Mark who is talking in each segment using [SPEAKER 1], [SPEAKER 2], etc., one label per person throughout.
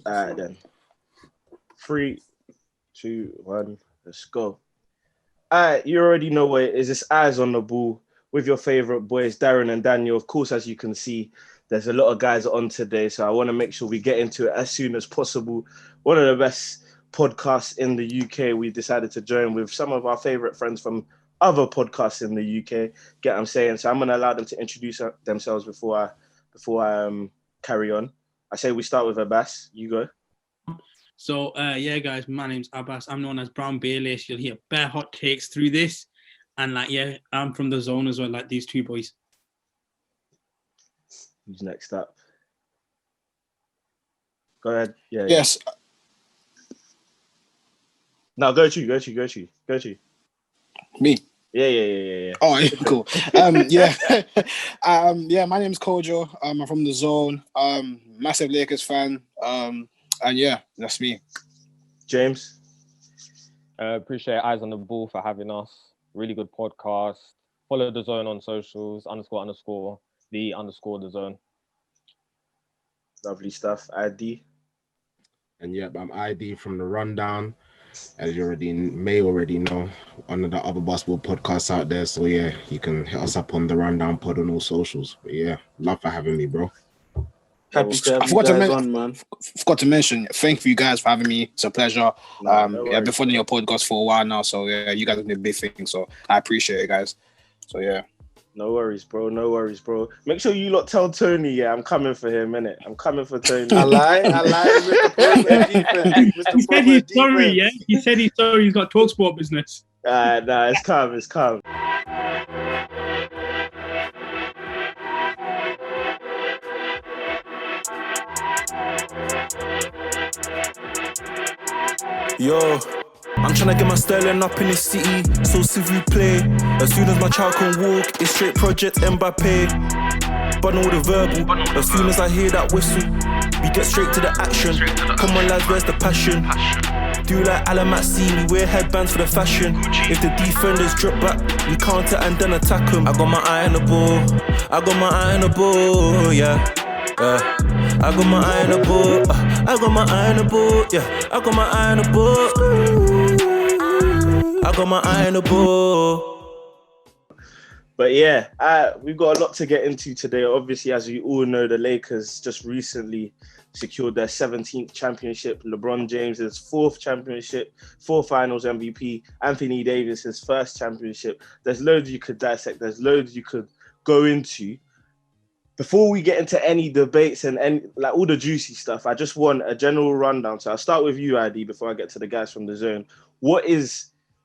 [SPEAKER 1] Alright then. 3, 2, 1, let's go. Alright, you already know what it is. It's Eyes on the Ball with your favorite boys, Darren and Daniel. Of course, as you can see, there's a lot of guys on today, so I want to make sure we get into it as soon as possible. One of the best podcasts in the UK. We decided to join with some of our favorite friends from other podcasts in the UK. Get what I'm saying? So I'm going to allow them to introduce themselves before I carry on. I say we start with Abbas. You go.
[SPEAKER 2] So, yeah, guys, my name's Abbas. I'm known as Brown Baelish. You'll hear bare hot takes through this. And, I'm from the Zone as well, like these two boys.
[SPEAKER 1] Who's next up? Go ahead. Yeah.
[SPEAKER 3] Yes.
[SPEAKER 1] No, go to.
[SPEAKER 3] Me.
[SPEAKER 1] Yeah.
[SPEAKER 3] Oh, yeah, cool. Yeah. My name's Kojo. I'm from the Zone. Massive Lakers fan. And yeah, that's me.
[SPEAKER 1] James.
[SPEAKER 4] Appreciate Eyes on the Ball for having us. Really good podcast. Follow the Zone on socials, __ the Zone.
[SPEAKER 1] Lovely stuff. ID.
[SPEAKER 5] And yep, I'm ID from The Rundown. As you may already know, one of the other basketball podcasts out there. So yeah, you can hit us up on The Rundown pod on all socials. But yeah, love for having me, bro.
[SPEAKER 6] Happy to have you guys on, man.
[SPEAKER 3] Forgot to mention, thank you guys for having me. It's a pleasure. I've been following your podcast for a while now, so yeah, you guys have been a big thing. So I appreciate it, guys. So yeah.
[SPEAKER 1] No worries, bro. Make sure you lot tell Tony, yeah, I'm coming for him, innit? I'm coming for Tony.
[SPEAKER 6] I lie.
[SPEAKER 2] He said he's sorry, yeah? He said he's sorry he's got TalkSport business.
[SPEAKER 1] Nah, it's calm.
[SPEAKER 7] Yo, I'm tryna get my sterling up in the city, so s'il play. As soon as my child can walk, it's straight Project Mbappe. But all the verbal, as soon as I hear that whistle, we get straight to the action. Come on lads, where's the passion? Do like Alamatsi, we wear headbands for the fashion. If the defenders drop back, we counter and then attack them. I got my eye on the ball, yeah. I got my eye on the ball. I got my eye on the ball. Yeah, I got my eye on the ball. I got my eye on the ball.
[SPEAKER 1] But yeah, we've got a lot to get into today. Obviously, as you all know, the Lakers just recently secured their 17th championship. LeBron James' 4th championship, 4 Finals MVP. Anthony Davis' his 1st championship. There's loads you could dissect. There's loads you could go into. Before we get into any debates and like all the juicy stuff, I just want a general rundown. So I'll start with you, ID, before I get to the guys from the Zone.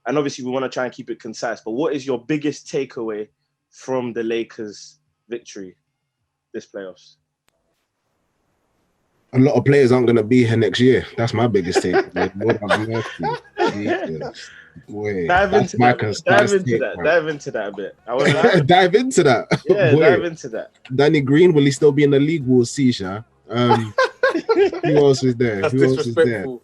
[SPEAKER 1] And obviously we want to try and keep it concise, but what is your biggest takeaway from the Lakers' victory this playoffs?
[SPEAKER 5] A lot of players aren't going to be here next year. That's my biggest take.
[SPEAKER 1] Dive into that a bit. I want to
[SPEAKER 5] dive into that.
[SPEAKER 1] Yeah, dive into that.
[SPEAKER 5] Danny Green, will he still be in the league? We'll see, Sha. Who else is there?
[SPEAKER 6] That's disrespectful.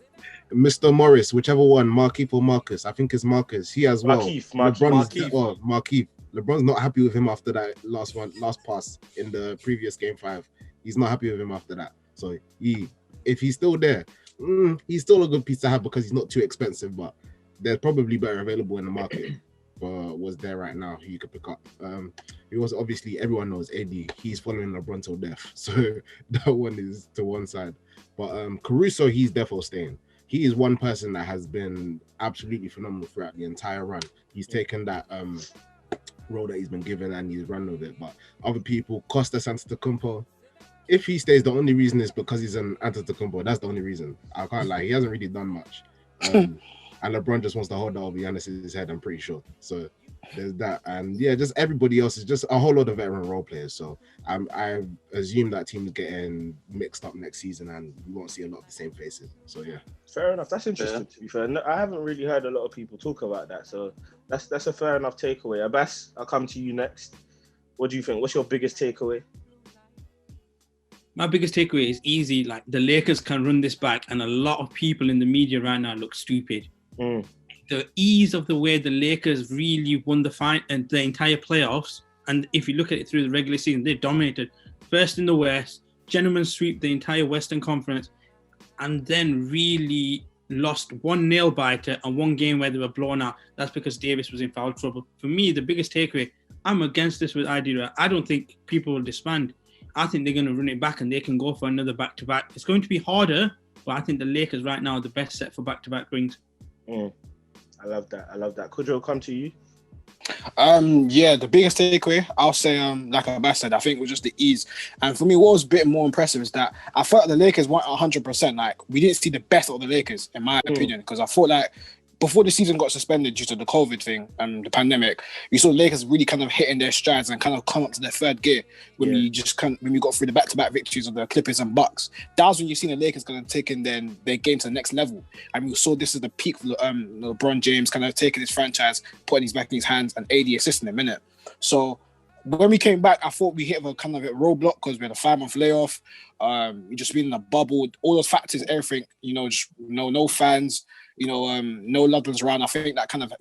[SPEAKER 5] Mr. Morris, whichever one, Markieff or Marcus. I think it's Marcus. He as well. Markieff. LeBron's not happy with him after that last pass in the previous game 5. He's not happy with him after that. So if he's still there, he's still a good piece to have because he's not too expensive, but there's probably better available in the market. But what's there right now who you could pick up? He was obviously, everyone knows AD. He's following LeBron till death. So that one is to one side. But Caruso, he's definitely staying. He is one person that has been absolutely phenomenal throughout the entire run. He's taken that role that he's been given and he's run with it. But other people, Costa Antetokounmpo, if he stays, the only reason is because he's an Antetokounmpo. That's the only reason. I can't lie. He hasn't really done much. And LeBron just wants to hold that over Giannis's head, I'm pretty sure. So there's that. And yeah, just everybody else is just a whole lot of veteran role players. So I assume that team is getting mixed up next season and we won't see a lot of the same faces. So yeah.
[SPEAKER 1] Fair enough. That's interesting, to be fair. No, I haven't really heard a lot of people talk about that. So that's a fair enough takeaway. Abbas, I'll come to you next. What do you think? What's your biggest takeaway?
[SPEAKER 2] My biggest takeaway is easy. Like, the Lakers can run this back, and a lot of people in the media right now look stupid. The ease of the way the Lakers really won the entire playoffs, and if you look at it through the regular season, they dominated. First in the West, gentleman sweep the entire Western Conference, and then really lost one nail biter and one game where they were blown out. That's because Davis was in foul trouble. For me, the biggest takeaway, I'm against this with Idea. I don't think people will disband. I think they're going to run it back and they can go for another back-to-back. It's going to be harder, but I think the Lakers right now are the best set for back-to-back rings.
[SPEAKER 1] I love that. Could I'll come to you?
[SPEAKER 3] The biggest takeaway, I'll say, like Abbas said, I think was just the ease. And for me, what was a bit more impressive is that I felt the Lakers weren't 100%. Like, we didn't see the best of the Lakers, in my opinion, because I thought like before the season got suspended due to the COVID thing and the pandemic, we saw the Lakers really kind of hitting their strides and kind of come up to their third gear when we got through the back-to-back victories of the Clippers and Bucks. That was when you seen the Lakers kind of taking their game to the next level. And we saw this is the peak for LeBron James kind of taking his franchise, putting his back in his hands, and AD assisting him in it. So when we came back, I thought we hit a kind of a roadblock because we had a 5-month layoff. We just been in a bubble. All those factors, everything, no fans, no loved ones around. I think that kind of,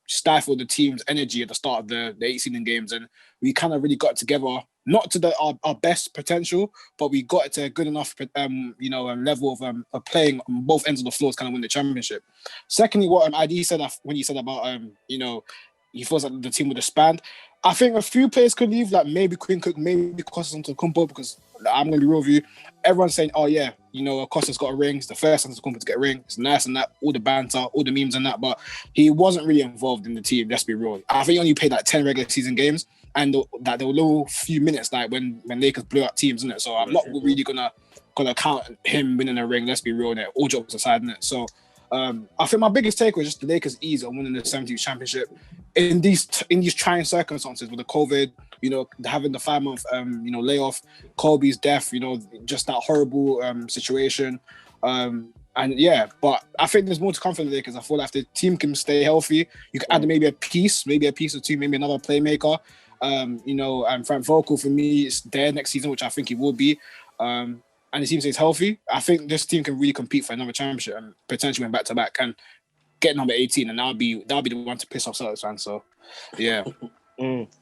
[SPEAKER 3] stifled the team's energy at the start of the 8-seeding games. And we kind of really got it together, not to our best potential, but we got it to a good enough, level of playing on both ends of the floor to kind of win the championship. Secondly, what ID said when he said about, he feels like the team would disband. I think a few players could leave, like maybe Quinn Cook, maybe Costas Antetokounmpo, because I'm going to be real with you. Everyone's saying, oh yeah, Costas got a ring. It's the first Antetokounmpo to get a ring. It's nice and that, all the banter, all the memes and that, but he wasn't really involved in the team, let's be real. I think he only played like 10 regular season games, and that there were little few minutes like when Lakers blew up teams, isn't it? So I'm not really gonna count him winning a ring, let's be real, innit? All jokes aside, innit? So I think my biggest take was just the Lakers' ease on winning the 17th championship in these trying circumstances with the COVID, having the 5-month layoff, Kobe's death, just that horrible situation. But I think there's more to come from the Lakers. I feel like if the team can stay healthy, you can add maybe a piece or two, maybe another playmaker. And Frank Vogel for me is there next season, which I think he will be. And the team stays healthy, I think this team can really compete for another championship and potentially win back-to-back and get number 18, and that'll be the one to piss off Celtics fans. So, yeah.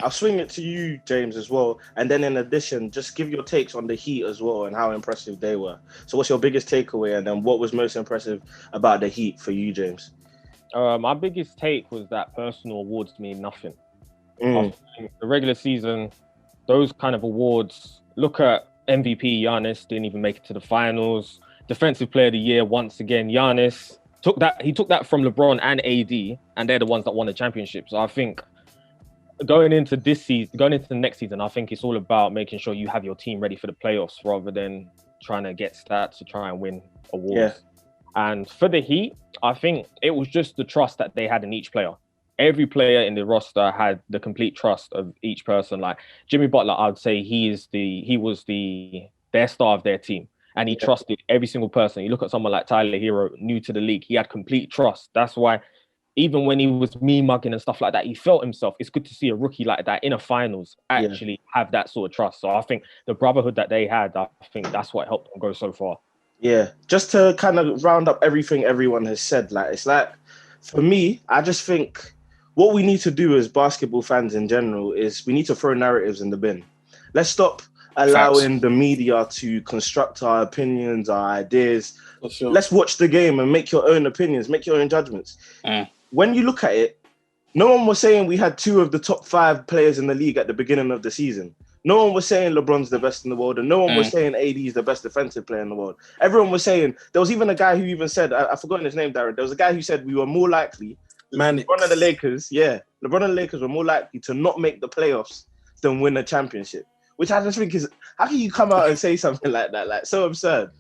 [SPEAKER 1] I'll swing it to you, James, as well. And then in addition, just give your takes on the Heat as well and how impressive they were. So what's your biggest takeaway, and then what was most impressive about the Heat for you, James?
[SPEAKER 4] My biggest take was that personal awards mean nothing. The regular season, those kind of awards, look at MVP Giannis, didn't even make it to the finals. Defensive Player of the Year, once again, Giannis took that from LeBron and AD, and they're the ones that won the championship. So I think going into the next season, I think it's all about making sure you have your team ready for the playoffs rather than trying to get stats to try and win awards. Yeah. And for the Heat, I think it was just the trust that they had in each player. Every player in the roster had the complete trust of each person. Like Jimmy Butler, I'd say he was their star of their team, and he trusted every single person. You look at someone like Tyler Hero, new to the league, he had complete trust. That's why even when he was mugging and stuff like that, he felt himself. It's good to see a rookie like that in a finals actually have that sort of trust. So I think the brotherhood that they had, I think that's what helped them go so far.
[SPEAKER 1] Yeah, just to kind of round up everything everyone has said, like it's like, for me, I just think what we need to do as basketball fans in general is we need to throw narratives in the bin. Let's stop allowing the media to construct our opinions, our ideas. Sure. Let's watch the game and make your own opinions, make your own judgments. When you look at it, no one was saying we had 2 of the top 5 players in the league at the beginning of the season. No one was saying LeBron's the best in the world, and no one was saying AD is the best defensive player in the world. Everyone was saying, there was even a guy who even said, I've forgotten his name, Darren. There was a guy who said we were more likely, LeBron and the Lakers were more likely to not make the playoffs than win a championship, which I just think is, how can you come out and say something like that? Like, so absurd.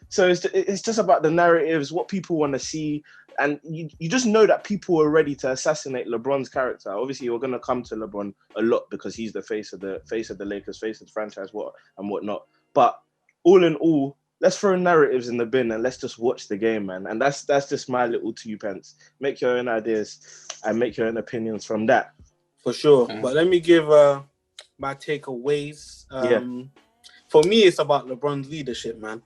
[SPEAKER 1] So it's just about the narratives, what people want to see. And you just know that people are ready to assassinate LeBron's character. Obviously, we're going to come to LeBron a lot because he's the face of the Lakers, face of the franchise, and whatnot. But all in all, let's throw narratives in the bin and let's just watch the game, man. And that's just my little 2 pence. Make your own ideas and make your own opinions from that.
[SPEAKER 6] For sure. But let me give my takeaways. For me, it's about LeBron's leadership, man.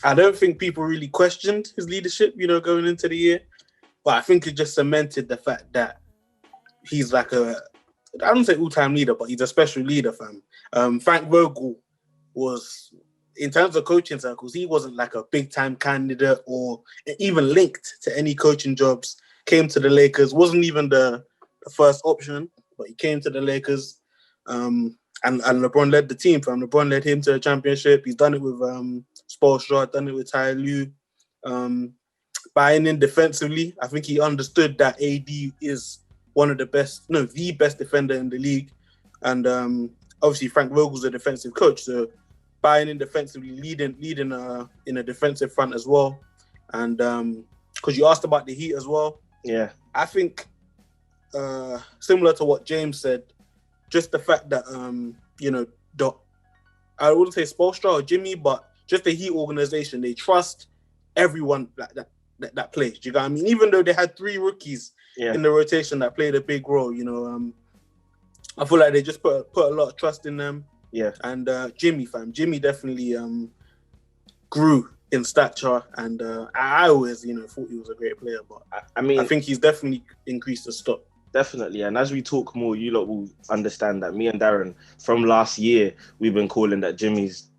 [SPEAKER 6] I don't think people really questioned his leadership, going into the year. But I think it just cemented the fact that he's like I don't say all-time leader, but he's a special leader, fam. Frank Vogel was, in terms of coaching circles, he wasn't like a big-time candidate or even linked to any coaching jobs. Came to the Lakers, wasn't even the first option, but he came to the Lakers. And LeBron led the team. LeBron led him to a championship. He's done it with Spoelstra, done it with Ty Lue. Buying in defensively, I think he understood that AD is the best defender in the league. And obviously Frank Vogel's a defensive coach, so buying in defensively, leading in a defensive front as well. And because you asked about the Heat as well,
[SPEAKER 1] yeah,
[SPEAKER 6] I think similar to what James said, just the fact that I wouldn't say Spoelstra or Jimmy, but just the Heat organization, they trust everyone that plays. Do you know what I mean? Even though they had 3 rookies in the rotation that played a big role, I feel like they just put a lot of trust in them.
[SPEAKER 1] Yeah.
[SPEAKER 6] And Jimmy definitely grew in stature, and I always thought he was a great player, but I think he's definitely increased the stock.
[SPEAKER 1] Definitely, and as we talk more, you lot will understand that me and Darren from last year, we've been calling that Jimmy's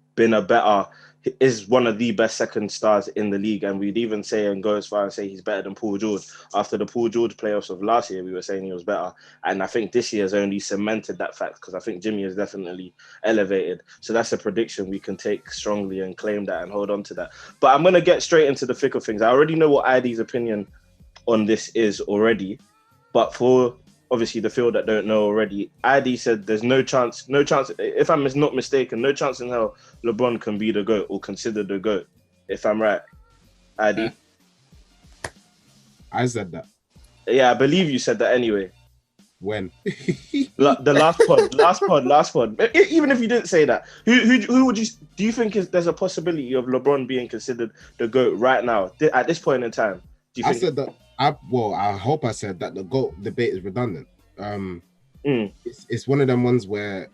[SPEAKER 1] is one of the best second stars in the league, and we'd even say and go as far and say he's better than Paul George. After the Paul George playoffs of last year, we were saying he was better, and I think this year has only cemented that fact, because I think Jimmy is definitely elevated. So that's a prediction we can take strongly and claim that and hold on to that. But I'm going to get straight into the thick of things. I already know what ID's opinion on this is already, but for obviously the field that don't know already, ID said there's no chance, if I'm not mistaken, no chance in hell LeBron can be the GOAT or considered the GOAT, if I'm right. ID?
[SPEAKER 5] I said that.
[SPEAKER 1] Yeah, I believe you said that anyway.
[SPEAKER 5] When?
[SPEAKER 1] The last pod. Even if you didn't say that, who would you, do you think there's a possibility of LeBron being considered the GOAT right now, at this point in time? Do you think?
[SPEAKER 5] I said that. I hope I said that the GOAT debate is redundant. It's one of them ones where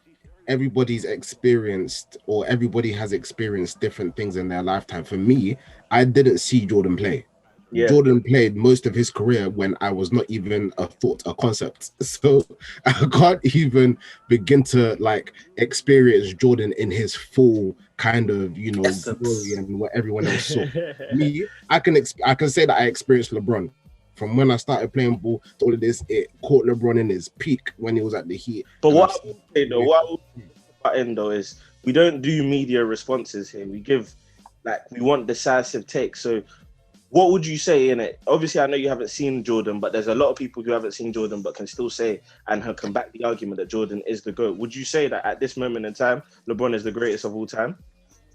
[SPEAKER 5] everybody's experienced, or everybody has experienced different things in their lifetime. For me, I didn't see Jordan play. Yeah. Jordan played most of his career when I was not even a concept. So I can't even begin to experience Jordan in his full kind of, glory and what everyone else saw. Me, I can say that I experienced LeBron. From when I started playing ball to all of this, it caught LeBron in his peak when he was at the Heat.
[SPEAKER 1] But what I will say though, is we don't do media responses here. We give, we want decisive takes. So what would you say in it? Obviously, I know you haven't seen Jordan, but there's a lot of people who haven't seen Jordan but can still say and can back the argument that Jordan is the GOAT. Would you say that at this moment in time, LeBron is the greatest of all time?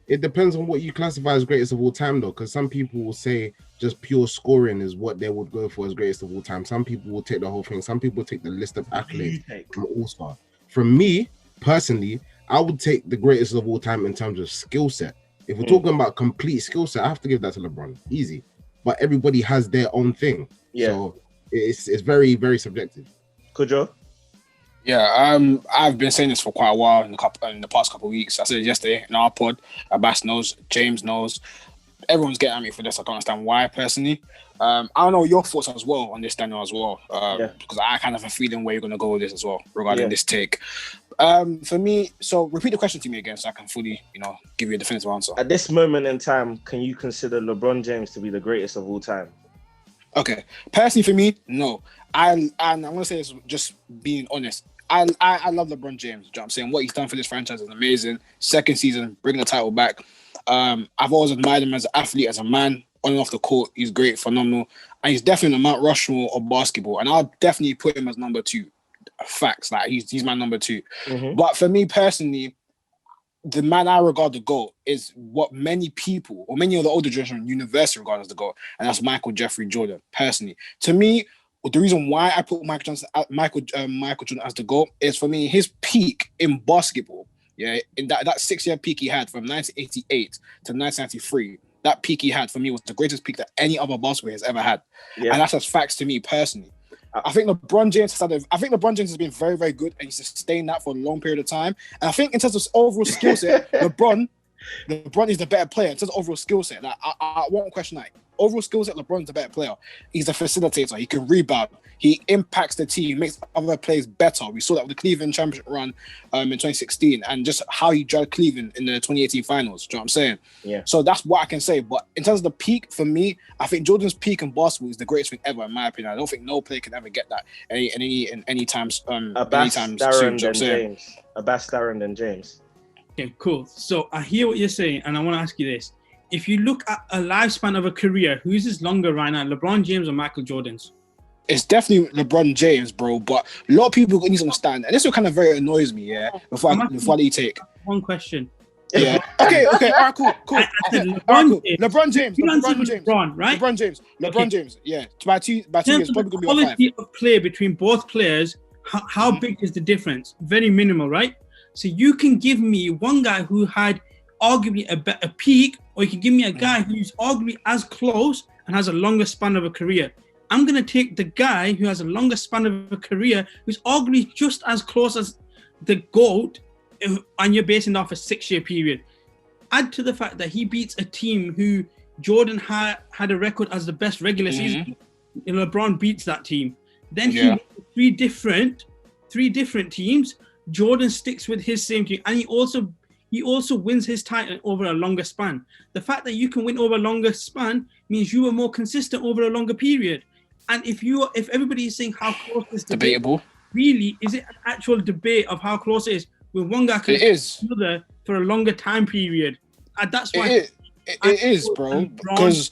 [SPEAKER 5] It depends on what you classify as greatest of all time, though, because some people will say just pure scoring is what they would go for as greatest of all time. Some people will take the whole thing. Some people take the list of accolades from All-Star. From me, personally, I would take the greatest of all time in terms of skill set. If we're talking about complete skill set, I have to give that to LeBron. Easy. But everybody has their own thing. Yeah. So it's very, very subjective.
[SPEAKER 1] Kujo?
[SPEAKER 3] Yeah, I've been saying this for quite a while in the past couple of weeks. I said it yesterday in our pod. Abbas knows, James knows. Everyone's getting at me for this. I can't understand why, personally. I don't know your thoughts as well on this, Daniel, as well. Because I kind of have a feeling where you're going to go with this as well, regarding this take. For me, so repeat the question to me again so I can fully, give you a definitive answer.
[SPEAKER 1] At this moment in time, can you consider LeBron James to be the greatest of all time?
[SPEAKER 3] Okay. Personally, for me, no. I'm going to say this just being honest. I love LeBron James. You know what I'm saying? What he's done for this franchise is amazing. Second season, bringing the title back. I've always admired him as an athlete, as a man, on and off the court. He's great, phenomenal. And he's definitely the Mount Rushmore of basketball. And I'll definitely put him as number 2. Facts. He's my number 2. Mm-hmm. But for me personally, the man I regard the GOAT is what many people, or many of the older generation, universally regard as the GOAT. And that's Michael Jeffrey Jordan, personally. To me, the reason why I put Michael Jordan as the GOAT is, for me, his peak in basketball, in that 6-year peak he had from 1988 to 1993, that peak he had, for me, was the greatest peak that any other basketball has ever had. Yeah. And that's just facts to me personally. I think LeBron James has been very, very good, and he's sustained that for a long period of time. And I think in terms of overall skill set, LeBron is the better player in terms of overall skill set. I won't question that. overall skill set, LeBron's a better player. He's a facilitator. He can rebound. He impacts the team, makes other players better. We saw that with the Cleveland championship run in 2016 and just how he dragged Cleveland in the 2018 finals. Do you know what I'm saying?
[SPEAKER 1] Yeah.
[SPEAKER 3] So that's what I can say. But in terms of the peak, for me, I think Jordan's peak in basketball is the greatest thing ever, in my opinion. I don't think no player can ever get that any times.
[SPEAKER 1] Abbas, Darren, then James. Abbas, Darren, then James.
[SPEAKER 2] Okay, cool. So I hear what you're saying, and I want to ask you this. If you look at a lifespan of a career, whose is longer right now, LeBron James or Michael Jordan's?
[SPEAKER 3] It's definitely LeBron James, bro. But a lot of people need to understand, and this is what kind of very annoys me, yeah. Before I let you take
[SPEAKER 2] one question.
[SPEAKER 3] Yeah. Okay. All right. Cool. LeBron James.
[SPEAKER 2] Right?
[SPEAKER 3] LeBron James. Yeah. By two years, probably gonna be
[SPEAKER 2] quality of play between both players. How big is the difference? Very minimal, right? So you can give me one guy who had arguably a better peak, or you can give me a guy who's arguably as close and has a longer span of a career. I'm going to take the guy who has a longer span of a career, who's arguably just as close as the GOAT, and you're basing it off a 6-year period. Add to the fact that he beats a team who Jordan had a record as the best regular season. And LeBron beats that team. Then he wins three different teams. Jordan sticks with his same team, and he also wins his title over a longer span. The fact that you can win over a longer span means you were more consistent over a longer period. And if everybody is saying how close this
[SPEAKER 3] debatable,
[SPEAKER 2] really, is it an actual debate of how close it is? With one guy can another for a longer time period. And that's why
[SPEAKER 3] it is, bro. Because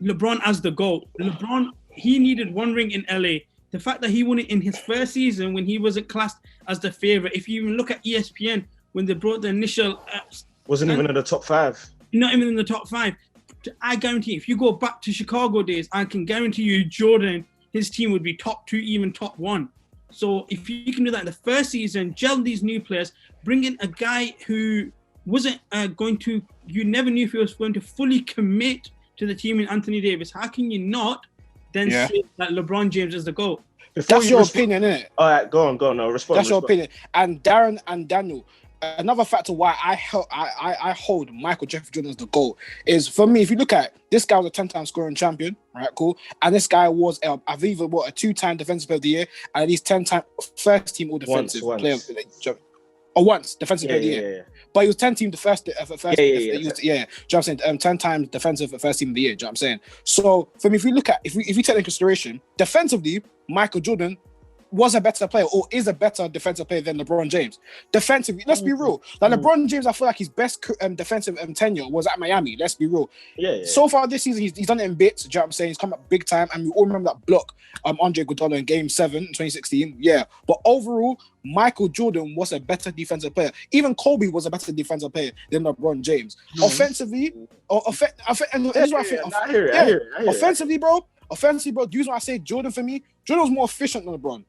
[SPEAKER 2] LeBron as the GOAT. LeBron, he needed one ring in LA. The fact that he won it in his first season when he wasn't classed as the favorite. If you even look at ESPN, when they brought the initial...
[SPEAKER 1] wasn't even in the top 5.
[SPEAKER 2] Not even in the top 5. I guarantee if you go back to Chicago days, I can guarantee you Jordan, his team would be top 2, even top 1. So if you can do that in the first season, gel these new players, bring in a guy who wasn't you never knew if he was going to fully commit to the team in Anthony Davis. How can you not then say that LeBron James is the GOAT?
[SPEAKER 3] That's your opinion, isn't it?
[SPEAKER 1] All right, go on. No, respond.
[SPEAKER 3] That's your opinion. And Darren and Daniel, another factor why I hold Michael Jeffrey Jordan as the GOAT is, for me, if you look at this guy was a 10-time scoring champion, right? Cool. And this guy was a 2-time defensive player of the year and at least 10-time first team all defensive player of the year. Or once defensive player of the year. But he was 10-team the first. Do you know what I'm saying? 10 times defensive first team of the year. Do you know what I'm saying? So for me, if you look at if you take into consideration defensively, Michael Jordan was a better player or is a better defensive player than LeBron James. Defensively, let's be real. Like LeBron James, I feel like his best defensive tenure was at Miami. Let's be real.
[SPEAKER 1] Yeah.
[SPEAKER 3] So far this season, he's done it in bits. Do you know what I'm saying? He's come up big time, and we all remember that block, Andre Iguodala in Game 7 in 2016. Yeah, but overall, Michael Jordan was a better defensive player. Even Kobe was a better defensive player than LeBron James. Offensively, and here's what I think.
[SPEAKER 1] I hear it.
[SPEAKER 3] Offensively, bro. The reason why I say Jordan for me, Jordan was more efficient than LeBron,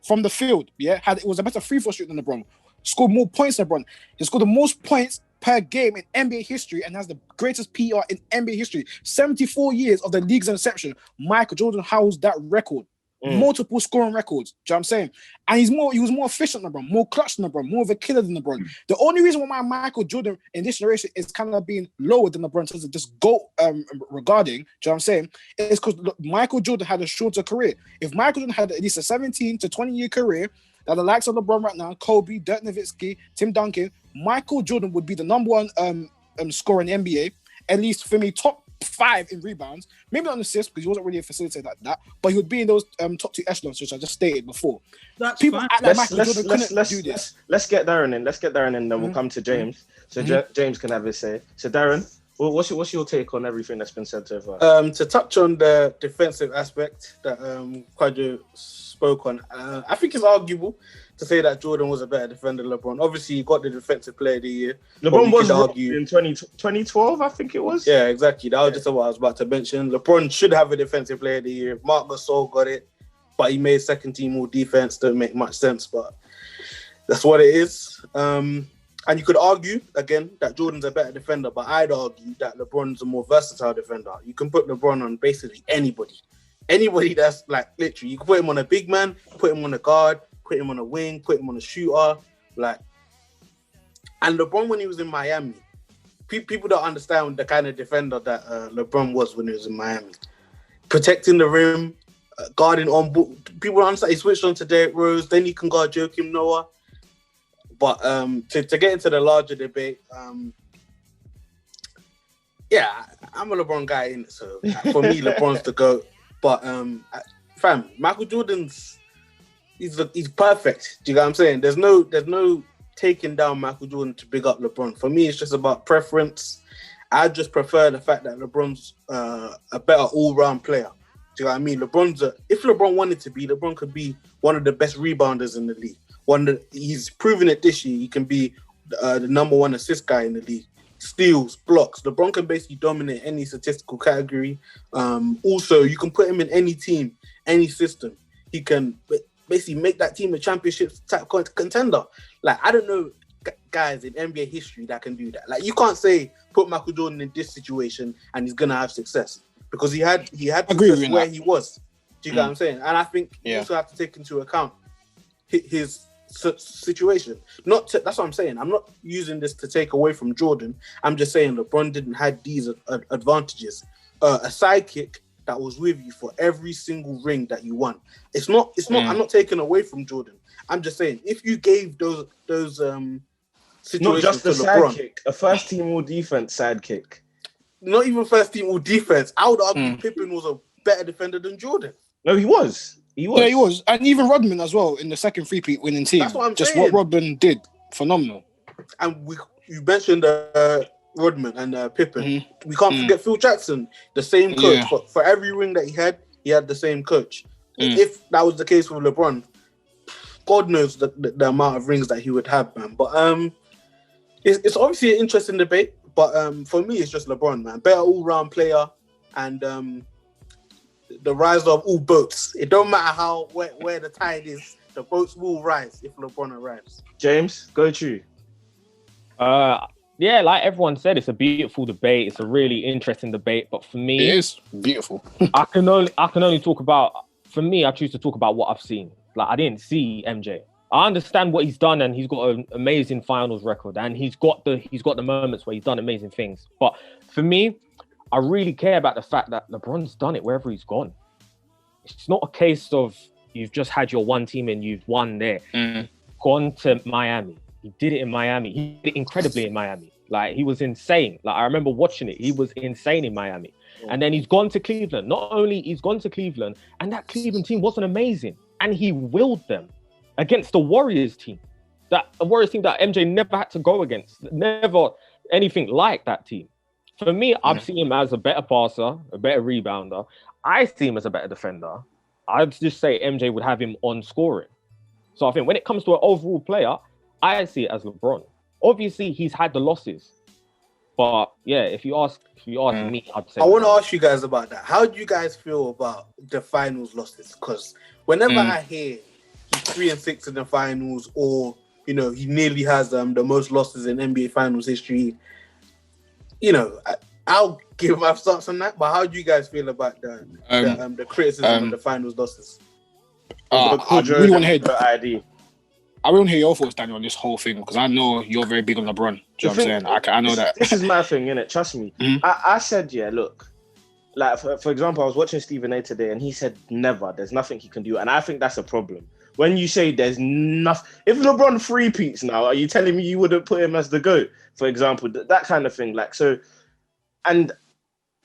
[SPEAKER 3] from the field, it was a better free throw shooter than LeBron, scored more points than LeBron. He scored the most points per game in NBA history and has the greatest PR in NBA history. 74 years of the league's inception, Michael Jordan holds that record. Multiple scoring records. Do you know what I'm saying? And he was more efficient than LeBron, more clutch than LeBron, more of a killer than LeBron. The only reason why Michael Jordan in this generation is kind of being lower than LeBron in terms of just GOAT regarding, do you know what I'm saying? Is because Michael Jordan had a shorter career. If Michael Jordan had at least a 17 to 20 year career, that the likes of LeBron right now, Kobe, Dirk Nowitzki, Tim Duncan, Michael Jordan would be the number one scorer in the NBA, at least for me, top 5 in rebounds, maybe not in assists because he wasn't really a facilitator like that, but he would be in those top 2 echelons, which I just stated before.
[SPEAKER 2] That's
[SPEAKER 3] people
[SPEAKER 2] fine.
[SPEAKER 3] act like Michael Jordan couldn't do this.
[SPEAKER 1] Let's get Darren in, then we'll come to James. So James can have his say. So Darren, what's your take on everything that's been said so far?
[SPEAKER 6] To touch on the defensive aspect that Kwadwo spoke on, I think it's arguable to say that Jordan was a better defender than LeBron. Obviously, he got the defensive player of the year.
[SPEAKER 1] LeBron was in 2012, I think it was.
[SPEAKER 6] Yeah, exactly. That was just what I was about to mention. LeBron should have a defensive player of the year. Marc Gasol got it, but he made second team all defense. Don't make much sense, but that's what it is. And you could argue, again, that Jordan's a better defender, but I'd argue that LeBron's a more versatile defender. You can put LeBron on basically anybody. Anybody that's like, literally, you can put him on a big man, put him on a guard, put him on a wing, put him on a shooter. And LeBron, when he was in Miami, people don't understand the kind of defender that LeBron was when he was in Miami. Protecting the rim, guarding on ball. People don't understand. He switched on to Derrick Rose. Then he can guard Joakim Noah. But to get into the larger debate, yeah, I'm a LeBron guy, in it. So for me, LeBron's the GOAT. But fam, Michael Jordan's he's perfect. Do you get what I'm saying? There's no taking down Michael Jordan to big up LeBron. For me, it's just about preference. I just prefer the fact that LeBron's a better all-round player. Do you know what I mean? If LeBron wanted to be, LeBron could be one of the best rebounders in the league. He's proven it this year. He can be the number one assist guy in the league. Steals, blocks. LeBron can basically dominate any statistical category. Also, you can put him in any team, any system. He can basically make that team a championship type contender. Like, I don't know guys in NBA history that can do that. Like, you can't say put Michael Jordan in this situation and he's gonna have success, because he had success where he was. Do you get what I'm saying? And I think you also have to take into account his situation. That's what I'm saying. I'm not using this to take away from Jordan. I'm just saying LeBron didn't have these advantages. A sidekick that was with you for every single ring that you won. It's not. I'm not taking away from Jordan. I'm just saying, if you gave those situations
[SPEAKER 1] not just
[SPEAKER 6] to
[SPEAKER 1] a
[SPEAKER 6] LeBron,
[SPEAKER 1] sidekick, a first team all defense sidekick.
[SPEAKER 6] Not even first team all defense. I would argue Pippen was a better defender than Jordan.
[SPEAKER 1] No, he was.
[SPEAKER 3] Yeah, he was. And even Rodman as well in the second three-peat winning team.
[SPEAKER 6] That's what I'm
[SPEAKER 3] just
[SPEAKER 6] saying.
[SPEAKER 3] What Rodman did, phenomenal.
[SPEAKER 6] And you mentioned Rodman and Pippen. We can't forget Phil Jackson, the same coach.
[SPEAKER 3] Yeah.
[SPEAKER 6] For every ring that he had the same coach. If that was the case with LeBron, God knows the amount of rings that he would have, man. But it's obviously an interesting debate. But for me, it's just LeBron, man. Better all-round player, and the rise of all boats. It don't matter where the tide is, the boats will rise if LeBron arrives.
[SPEAKER 1] James, go to you.
[SPEAKER 4] Yeah, like everyone said, it's a beautiful debate. It's a really interesting debate. But for me,
[SPEAKER 3] it is beautiful.
[SPEAKER 4] I can only talk about. For me, I choose to talk about what I've seen. Like, I didn't see MJ. I understand what he's done, and he's got an amazing finals record, and he's got the moments where he's done amazing things. But for me, I really care about the fact that LeBron's done it wherever he's gone. It's not a case of you've just had your one team and you've won there. Gone to Miami. He did it in Miami. He did it incredibly in Miami. Like, he was insane. Like, I remember watching it. He was insane in Miami. And then he's gone to Cleveland. Not only he's gone to Cleveland, and that Cleveland team wasn't amazing. And he willed them against the Warriors team. That MJ never had to go against. Never anything like that team. For me, I've seen him as a better passer, a better rebounder. I see him as a better defender. I'd just say MJ would have him on scoring. So I think when it comes to an overall player, I see it as LeBron. Obviously, he's had the losses. But yeah, if you ask me, I'd say.
[SPEAKER 6] I want to ask you guys about that. How do you guys feel about the finals losses? Because whenever I hear he's 3-6 in the finals, or he nearly has the most losses in NBA finals history, I'll give my thoughts on that. But how do you guys feel about the criticism of the finals losses?
[SPEAKER 3] I really want to hear ID. I really want to hear your thoughts, Daniel, on this whole thing, because I know you're very big on LeBron. Do you know what I'm saying? I know that.
[SPEAKER 1] This is my thing, innit? Trust me. I said, look, like, for example, I was watching Stephen A today, and he said there's nothing he can do. And I think that's a problem. When you say there's nothing, if LeBron three-peats now, are you telling me you wouldn't put him as the GOAT, for example? That kind of thing. Like, so, and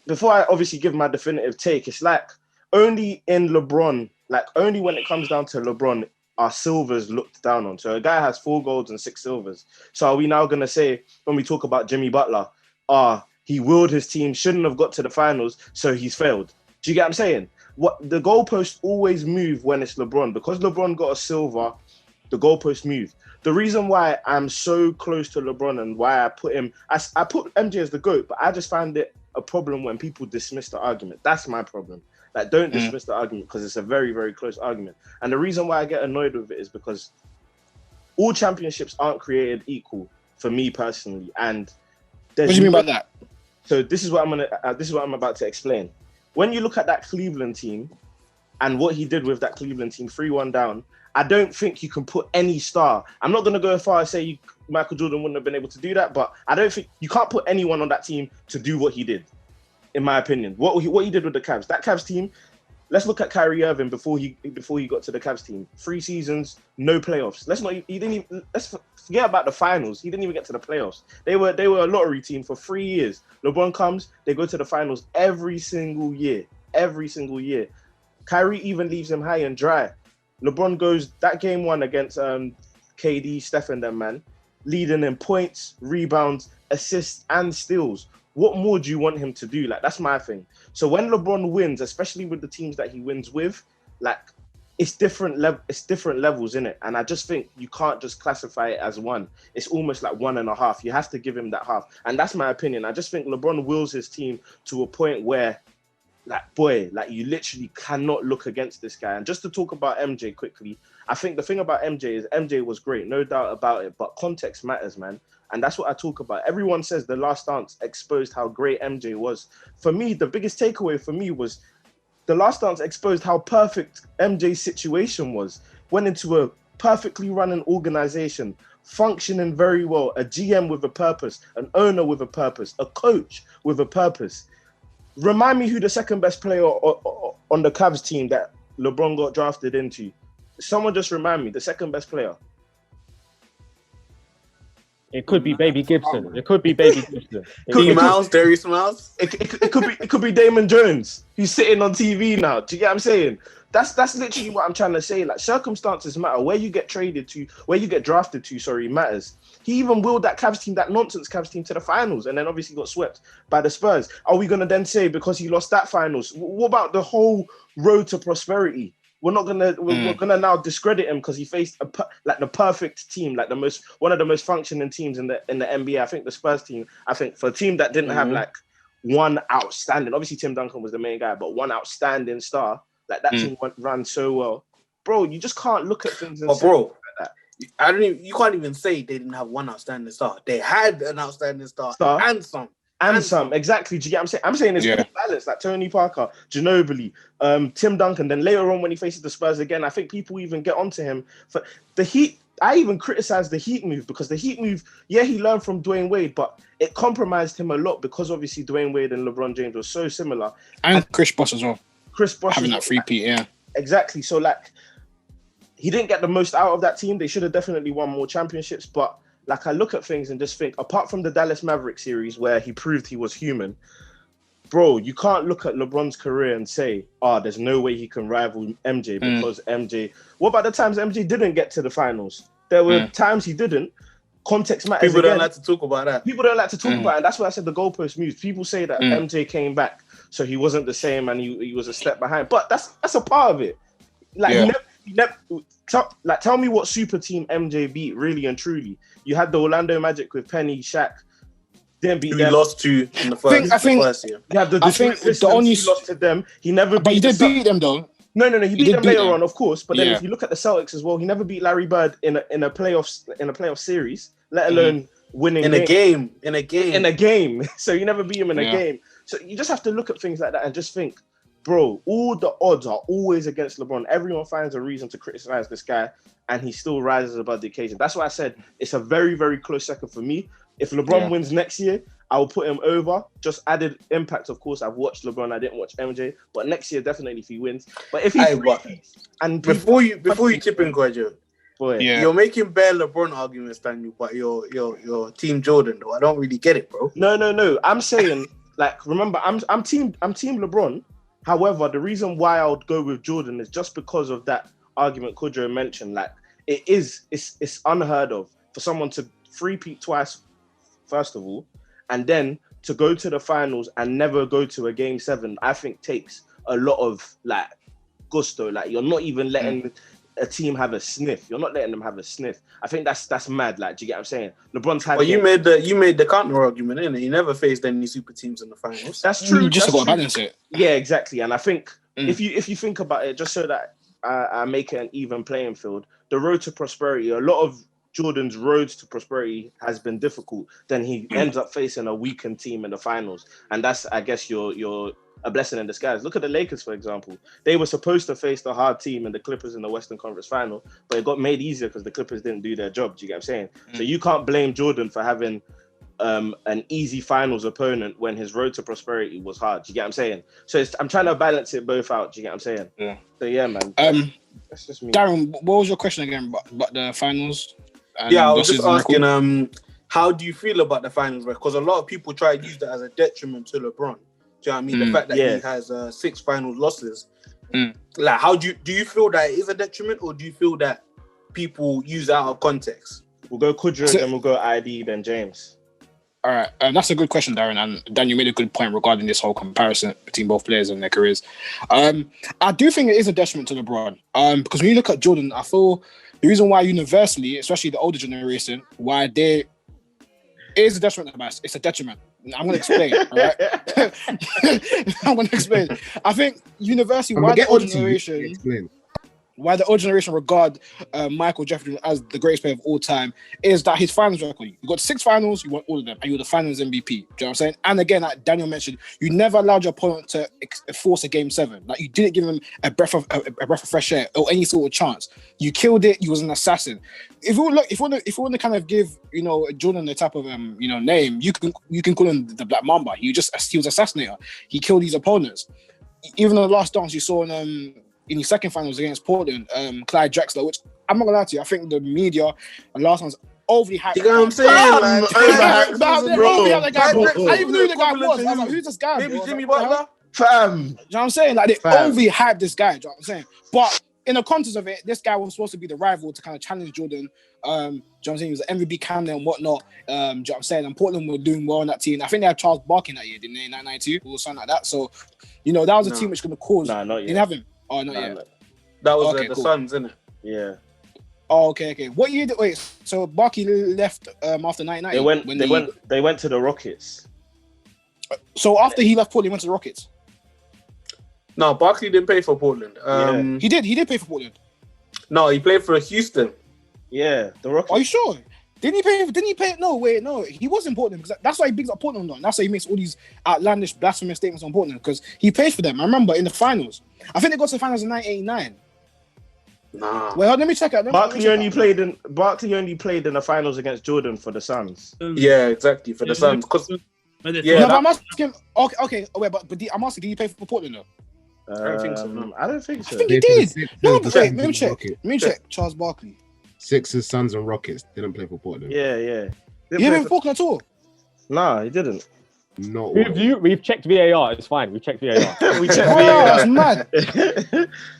[SPEAKER 1] before I obviously give my definitive take, it's like only in LeBron, like only when it comes down to LeBron, are silvers looked down on. So a guy has 4 golds and 6 silvers. So are we now going to say, when we talk about Jimmy Butler, he willed his team, shouldn't have got to the finals, so he's failed? Do you get what I'm saying? What the goalposts always move when it's LeBron. Because LeBron got a silver, the goalposts move. The reason why I'm so close to LeBron and why I put him, I put MJ as the GOAT, but I just find it a problem when people dismiss the argument. That's my problem. Like, don't dismiss the argument, because it's a very, very close argument. And the reason why I get annoyed with it is because all championships aren't created equal, for me personally. And
[SPEAKER 3] what do you mean by that?
[SPEAKER 1] So this is what I'm about to explain. When you look at that Cleveland team and what he did with that Cleveland team, 3-1 down, I don't think you can put any star. I'm not going to go as far as say Michael Jordan wouldn't have been able to do that, but I don't think you can't put anyone on that team to do what he did, in my opinion. What he did with the Cavs, that Cavs team. Let's look at Kyrie Irving before he got to the Cavs team. 3 seasons, no playoffs. Let's forget about the finals. He didn't even get to the playoffs. They were a lottery team for 3 years. LeBron comes, they go to the finals every single year. Every single year. Kyrie even leaves him high and dry. LeBron goes that game 1 against KD, Steph and them, man, leading in points, rebounds, assists, and steals. What more do you want him to do? Like, that's my thing. So when LeBron wins, especially with the teams that he wins with, like, it's different levels in it. And I just think you can't just classify it as one. It's almost like 1.5. You have to give him that half. And that's my opinion. I just think LeBron wills his team to a point where, like, boy, like, you literally cannot look against this guy. And just to talk about MJ quickly, I think the thing about MJ is MJ was great, no doubt about it, but context matters, man. And that's what I talk about. Everyone says The Last Dance exposed how great MJ was. For me, the biggest takeaway for me was The Last Dance exposed how perfect MJ's situation was. Went into a perfectly running organization, functioning very well, a GM with a purpose, an owner with a purpose, a coach with a purpose. Remind me who the second best player on the Cavs team that LeBron got drafted into. Someone just remind me, the second best player.
[SPEAKER 4] It could be Baby Gibson. It could be Baby Gibson.
[SPEAKER 6] Darius Miles.
[SPEAKER 1] It could be Damon Jones, who's sitting on TV now. Do you get what I'm saying? That's literally what I'm trying to say. Like, circumstances matter. Where you get traded to, where you get drafted to, matters. He even willed that Cavs team, that nonsense Cavs team, to the finals, and then obviously got swept by the Spurs. Are we gonna then say because he lost that finals? What about the whole road to prosperity? We're gonna now discredit him because he faced the perfect team, like one of the most functioning teams in the NBA. I think the Spurs team. I think for a team that didn't have like one outstanding, obviously Tim Duncan was the main guy, but one outstanding star, like that team ran so well, bro. You just can't look at things and say like that.
[SPEAKER 6] You can't even say they didn't have one outstanding star. They had an outstanding star. And some. Exactly. Do you get what I'm saying? I'm saying it's good balance, like Tony Parker, Ginobili, Tim Duncan. Then later on when he faces the Spurs again, I think people even get onto him for the Heat. I even criticized the Heat move because the Heat move, he learned from Dwayne Wade, but it compromised him a lot because obviously Dwayne Wade and LeBron James were so similar.
[SPEAKER 3] And Chris Bosh as well.
[SPEAKER 1] Chris Bosh
[SPEAKER 3] having that 3-peat,
[SPEAKER 1] Exactly. So like, he didn't get the most out of that team. They should have definitely won more championships, but like, I look at things and just think, apart from the Dallas Mavericks series where he proved he was human, bro, you can't look at LeBron's career and say, there's no way he can rival MJ because MJ... What about the times MJ didn't get to the finals? There were times he didn't. Context matters.
[SPEAKER 6] People don't like to talk about that.
[SPEAKER 1] People don't like to talk about it. And that's why I said the goalpost moved. People say that MJ came back, so he wasn't the same and he was a step behind. But that's a part of it. Like, tell me what super team MJ beat, really and truly. You had the Orlando Magic with Penny, Shaq. Didn't beat them.
[SPEAKER 6] He lost to in the first year.
[SPEAKER 1] You had the only he lost to them. He never.
[SPEAKER 3] But he did beat them though.
[SPEAKER 1] No. He beat them later on, of course. But then if you look at the Celtics as well, he never beat Larry Bird in a playoff series, let alone winning
[SPEAKER 6] in a game.
[SPEAKER 1] So you never beat him in a game. So you just have to look at things like that and just think, bro, all the odds are always against LeBron. Everyone finds a reason to criticize this guy, and he still rises above the occasion. That's why I said it's a very, very close second for me. If LeBron wins next year, I will put him over. Just added impact, of course. I've watched LeBron. I didn't watch MJ, but next year definitely if he wins. But if he and
[SPEAKER 6] before you chip in, Guajo, you're making bare LeBron arguments, Daniel, but you're Team Jordan though. I don't really get it, bro.
[SPEAKER 1] No. I'm saying, like, remember, I'm Team LeBron. However, the reason why I would go with Jordan is just because of that argument Kudro mentioned. Like, it's unheard of for someone to three-peat twice, first of all, and then to go to the finals and never go to a game 7, I think takes a lot of, like, gusto. Like, you're not even letting a team have a sniff. You're not letting them have a sniff. I think that's mad. Like, do you get what I'm saying? LeBron's had.
[SPEAKER 6] Well, you made the counter argument, innit? He never faced any super teams in the finals.
[SPEAKER 1] That's true.
[SPEAKER 3] You just got to balance it.
[SPEAKER 1] Yeah, exactly. And I think if you think about it, just so that I make it an even playing field, the road to prosperity, a lot of Jordan's road to prosperity has been difficult, then he ends up facing a weakened team in the finals. And that's, I guess, your a blessing in disguise. Look at the Lakers, for example. They were supposed to face the hard team and the Clippers in the Western Conference Final, but it got made easier because the Clippers didn't do their job. Do you get what I'm saying? So you can't blame Jordan for having an easy finals opponent when his road to prosperity was hard. Do you get what I'm saying? So I'm trying to balance it both out. Do you get what I'm saying?
[SPEAKER 3] Yeah.
[SPEAKER 1] So yeah, man. That's just me.
[SPEAKER 3] Darren, what was your question again about the finals?
[SPEAKER 6] I was just asking, how do you feel about the finals? Because a lot of people try to use that as a detriment to LeBron. Do you know what I mean? The fact that he has 6 final losses. Like, how do you feel that it is a detriment, or do you feel that people use it out of context?
[SPEAKER 1] We'll go Kudra, then we'll go ID, then James.
[SPEAKER 3] All right, that's a good question, Darren. And Dan, you made a good point regarding this whole comparison between both players and their careers. I do think it is a detriment to LeBron. Because when you look at Jordan, I feel the reason why universally, especially the older generation, why it is a detriment to us. It's a detriment. I'm going to explain, all right? I'm going to explain. I think universally, why the older generation regard Michael Jordan as the greatest player of all time is that his finals record. You got 6 finals, you won all of them, and you're the finals MVP. Do you know what I'm saying? And again, like Daniel mentioned, you never allowed your opponent to force a game 7. Like, you didn't give him a breath of fresh air or any sort of chance. You killed it. You was an assassin. If you want to kind of give Jordan the type of name, you can call him the Black Mamba. He was assassinator. He killed these opponents. Even in the last dance you saw in his second finals against Portland, Clyde Drexler, which I'm not gonna lie to you, I think the media and last one's overly hyped.
[SPEAKER 6] You know what I'm saying?
[SPEAKER 3] I even knew who the guy was. I was like, who's this guy?
[SPEAKER 6] Maybe Jimmy Butler?
[SPEAKER 1] Fam.
[SPEAKER 3] You know what I'm saying? Like, they overly hyped this guy. Do you know what I'm saying? But in the context of it, this guy was supposed to be the rival to kind of challenge Jordan. Do you know what I'm saying? He was an MVP candidate and whatnot. Do you know what I'm saying? And Portland were doing well in that team. I think they had Charles Barkley that year, didn't they? In 1992 or something like that. So, that was a team which could have caused.
[SPEAKER 1] Nah, not yet.
[SPEAKER 3] Didn't have him. Oh, not yet.
[SPEAKER 1] No.
[SPEAKER 6] That was the Suns, isn't it?
[SPEAKER 1] Yeah.
[SPEAKER 3] Oh, okay. What year did so Barkley left after 1990?
[SPEAKER 1] They went to the Rockets.
[SPEAKER 3] So after he left Portland, he went to the Rockets.
[SPEAKER 6] No, Barkley didn't play for Portland.
[SPEAKER 3] He did play for Portland.
[SPEAKER 6] No, he played for Houston.
[SPEAKER 1] Yeah, the Rockets.
[SPEAKER 3] Are you sure? Didn't he play? No, he was in Portland, because that's why he bigs up Portland on. That's why he makes all these outlandish, blasphemous statements on Portland, because he played for them. I remember in the finals. I think they got to the finals in 1989.
[SPEAKER 6] Nah.
[SPEAKER 3] Well, let me check out.
[SPEAKER 1] Barkley only played in the finals against Jordan for the Suns.
[SPEAKER 6] Yeah, exactly, for the Suns.
[SPEAKER 3] But I'm asking. Okay. Wait, but I'm asking, did he play for Portland though?
[SPEAKER 6] I don't think so. No.
[SPEAKER 1] I don't think so.
[SPEAKER 3] I think he did. No, but wait, let me check. Charles Barkley.
[SPEAKER 5] Sixers, Suns, and Rockets didn't play for Portland.
[SPEAKER 1] Yeah.
[SPEAKER 3] He didn't play for Portland at all.
[SPEAKER 1] Nah, he didn't.
[SPEAKER 5] No.
[SPEAKER 4] We've checked VAR. It's fine. We checked VAR.
[SPEAKER 1] We checked
[SPEAKER 3] VAR.
[SPEAKER 1] VAR.
[SPEAKER 3] That's mad.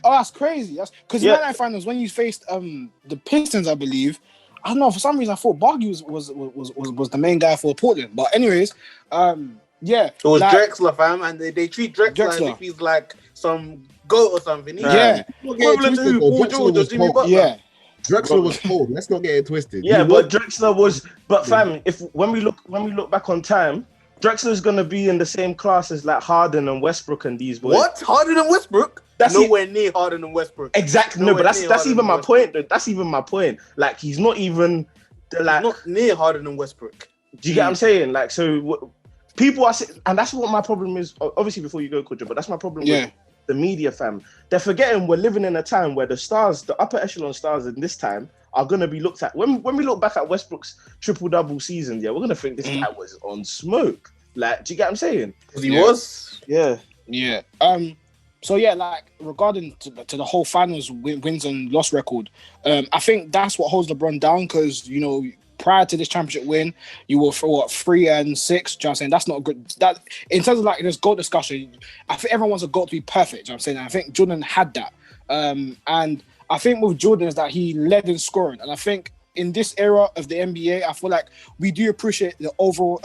[SPEAKER 3] That's crazy. That's because in the finals when you faced the Pistons, I believe. I don't know, for some reason I thought Barkley was the main guy for Portland. But anyways, it
[SPEAKER 6] was Drexler, fam, and they treat Drexler as if he's like some goat or something.
[SPEAKER 5] Equivalent to Paul George or Jimmy Butler. Yeah. Drexler was cold. Let's not get it twisted.
[SPEAKER 1] Yeah, but Drexler was. But fam, when we look back on time, Drexler's gonna be in the same class as like Harden and Westbrook and these boys.
[SPEAKER 6] What? Harden and Westbrook? That's nowhere near Harden and Westbrook.
[SPEAKER 1] Exactly. No, but that's even my point. That's even my point. Like, he's not even
[SPEAKER 6] he's not near Harden and Westbrook.
[SPEAKER 1] Do you get what I'm saying? Like, so people are, and that's what my problem is. Obviously, before you go, Kudra, but that's my problem with the media, fam. They're forgetting we're living in a time where the stars, the upper echelon stars in this time, are going to be looked at. When we look back at Westbrook's triple-double season, we're going to think this guy was on smoke. Like, do you get what I'm saying?
[SPEAKER 6] Because he was.
[SPEAKER 1] Yeah.
[SPEAKER 3] Yeah. So like regarding to the whole finals wins and loss record, I think that's what holds LeBron down, because prior to this championship win, you were for 3-6. Do you know what I'm saying? That's not good. That in terms of like this GOAT discussion, I think everyone wants a GOAT to be perfect. Do you know what I'm saying? And I think Jordan had that. And I think with Jordan is that he led in scoring, and I think in this era of the NBA, I feel like we do appreciate the overall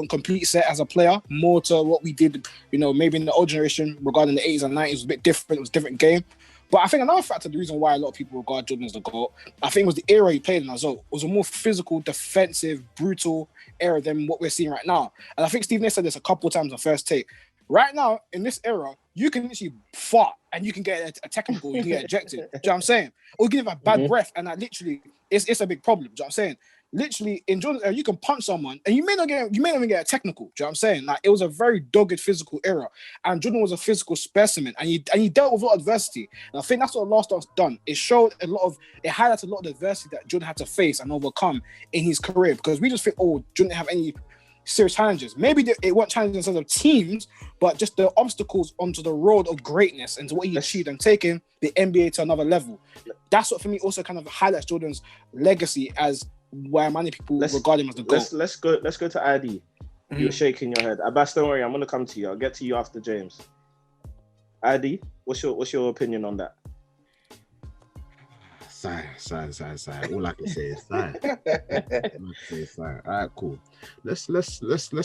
[SPEAKER 3] complete set as a player more to what we did, maybe in the old generation regarding the 80s and 90s. It was a bit different. It was a different game. But I think another factor, the reason why a lot of people regard Jordan as the GOAT, I think was the era he played in as well. It was a more physical, defensive, brutal era than what we're seeing right now. And I think Stephen A said this a couple of times on First Take, Right now, in this era, you can literally fart and you can get a technical, you can get ejected. Do you know what I'm saying? Or you can have a bad breath and that literally it's a big problem. Do you know what I'm saying? Literally, in Jordan's era, you can punch someone and you may not even get a technical. Do you know what I'm saying? Like, it was a very dogged physical era, and Jordan was a physical specimen, and he dealt with a lot of adversity. And I think that's what Last Dance done. It highlighted a lot of the adversity that Jordan had to face and overcome in his career, because we just think, oh, Jordan didn't have any serious challenges. Maybe it weren't challenges in terms of teams, but just the obstacles onto the road of greatness and to what he achieved and taking the NBA to another level. That's what for me also kind of highlights Jordan's legacy as where many people regard him as the GOAT.
[SPEAKER 1] Let's go to ID. You're shaking your head. Abbas, don't worry, I'm gonna come to you. I'll get to you after James. ID, what's your opinion on that?
[SPEAKER 5] Sigh. All I can say is sigh. All right, cool. Let's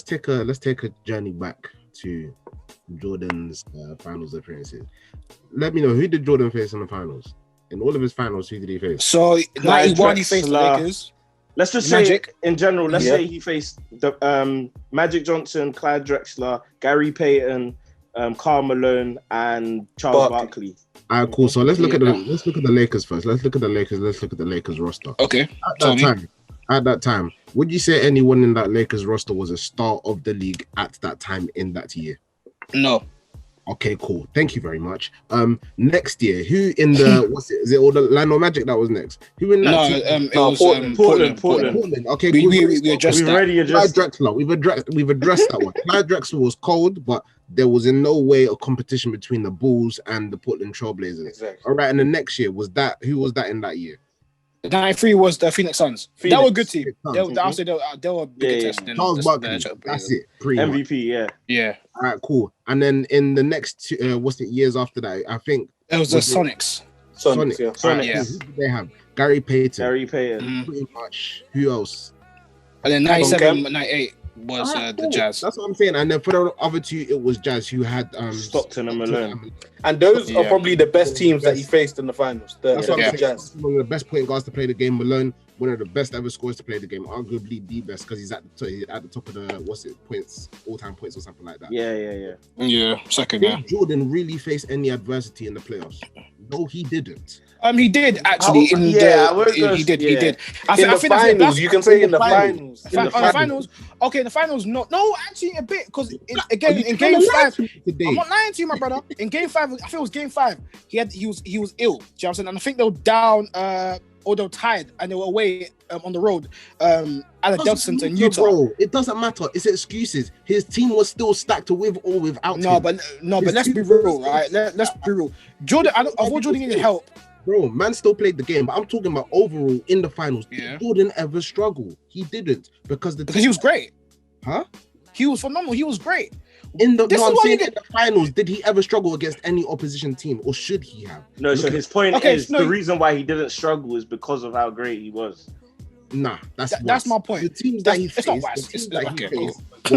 [SPEAKER 5] take a journey back to Jordan's finals appearances. Let me know, who did Jordan face in the finals? In all of his finals, who did he face?
[SPEAKER 3] So 91 he faced the Lakers.
[SPEAKER 1] Let's just say in general, say he faced the Magic Johnson, Clyde Drexler, Gary Payton, Karl Malone, and Charles Barkley.
[SPEAKER 5] All right, cool. So let's look at the Lakers first. Let's look at the Lakers roster.
[SPEAKER 3] Okay.
[SPEAKER 5] At that time, would you say anyone in that Lakers roster was a star of the league at that time in that year?
[SPEAKER 3] No.
[SPEAKER 5] Okay, cool. Thank you very much. Next year, who in the is it Orlando Magic that was next? Who in that team?
[SPEAKER 3] It was Portland.
[SPEAKER 5] Okay,
[SPEAKER 3] we addressed that.
[SPEAKER 5] Clyde Drexler. We've addressed that one. Clyde Drexler was cold, but there was in no way a competition between the Bulls and the Portland Trailblazers.
[SPEAKER 6] Exactly.
[SPEAKER 5] All right, and the next year who was that in that year?
[SPEAKER 3] 93 was the Phoenix Suns. They were a good team. They were a bigger test than
[SPEAKER 5] Charles Barkley. That's it.
[SPEAKER 1] MVP,
[SPEAKER 3] yeah.
[SPEAKER 5] All right, cool. And then in the next years after that, I think
[SPEAKER 3] it was the Sonics.
[SPEAKER 5] Sonics.
[SPEAKER 3] Yeah.
[SPEAKER 5] Who did they have? Gary Payton.
[SPEAKER 3] Pretty
[SPEAKER 5] much. Who else?
[SPEAKER 3] And then 97, 98 was the Jazz.
[SPEAKER 5] That's what I'm saying. And then for the other two, it was Jazz who had
[SPEAKER 1] Stockton and Malone.
[SPEAKER 6] And those are probably the best teams that he faced in the finals.
[SPEAKER 5] That's what I'm saying. Jazz. One of the best point guards to play the game. Malone, one of the best ever scorers to play the game. Arguably the best, because he's at the top of the points, all-time points or something like that.
[SPEAKER 3] Yeah, second. Did
[SPEAKER 5] Jordan really face any adversity in the playoffs? No, he didn't.
[SPEAKER 3] He did actually. He did.
[SPEAKER 6] In the finals, you can say in the finals.
[SPEAKER 3] In the finals. Okay, the finals. No, actually a bit, because again in game 5, I'm not lying to you, my brother. In game 5, I think it was game 5. He was ill. Do you know what I'm saying? And I think they were down, or they were tied, and they were away on the road at the Delta Center in Utah.
[SPEAKER 5] Bro, it doesn't matter. It's excuses. His team was still stacked with or without him.
[SPEAKER 3] But let's be real, right? Let's be real. Jordan, I thought Jordan needed help.
[SPEAKER 5] Bro, man still played the game, but I'm talking about overall in the finals. Did Jordan ever struggle? He didn't, because he
[SPEAKER 3] was great.
[SPEAKER 5] Huh?
[SPEAKER 3] He was phenomenal. He was great.
[SPEAKER 5] In the finals, did he ever struggle against any opposition team, or should he have?
[SPEAKER 1] No, so his point is the reason why he didn't struggle is because of how great he was.
[SPEAKER 5] Nah,
[SPEAKER 3] that's my point.
[SPEAKER 5] The teams that he faced, were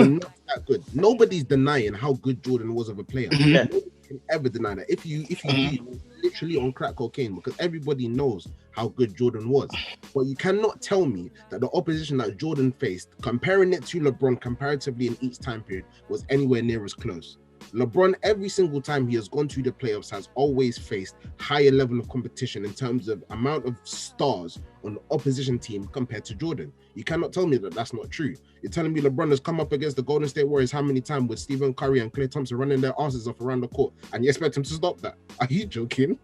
[SPEAKER 5] not that good. Nobody's denying how good Jordan was of a player. Nobody can ever deny that. If you do, literally on crack cocaine, because everybody knows how good Jordan was. But you cannot tell me that the opposition that Jordan faced, comparing it to LeBron comparatively in each time period, was anywhere near as close. LeBron, every single time he has gone to the playoffs, has always faced higher level of competition in terms of amount of stars on the opposition team compared to Jordan. You cannot tell me that that's not true. You're telling me LeBron has come up against the Golden State Warriors how many times with Stephen Curry and Klay Thompson running their asses off around the court, and you expect him to stop that? Are you joking?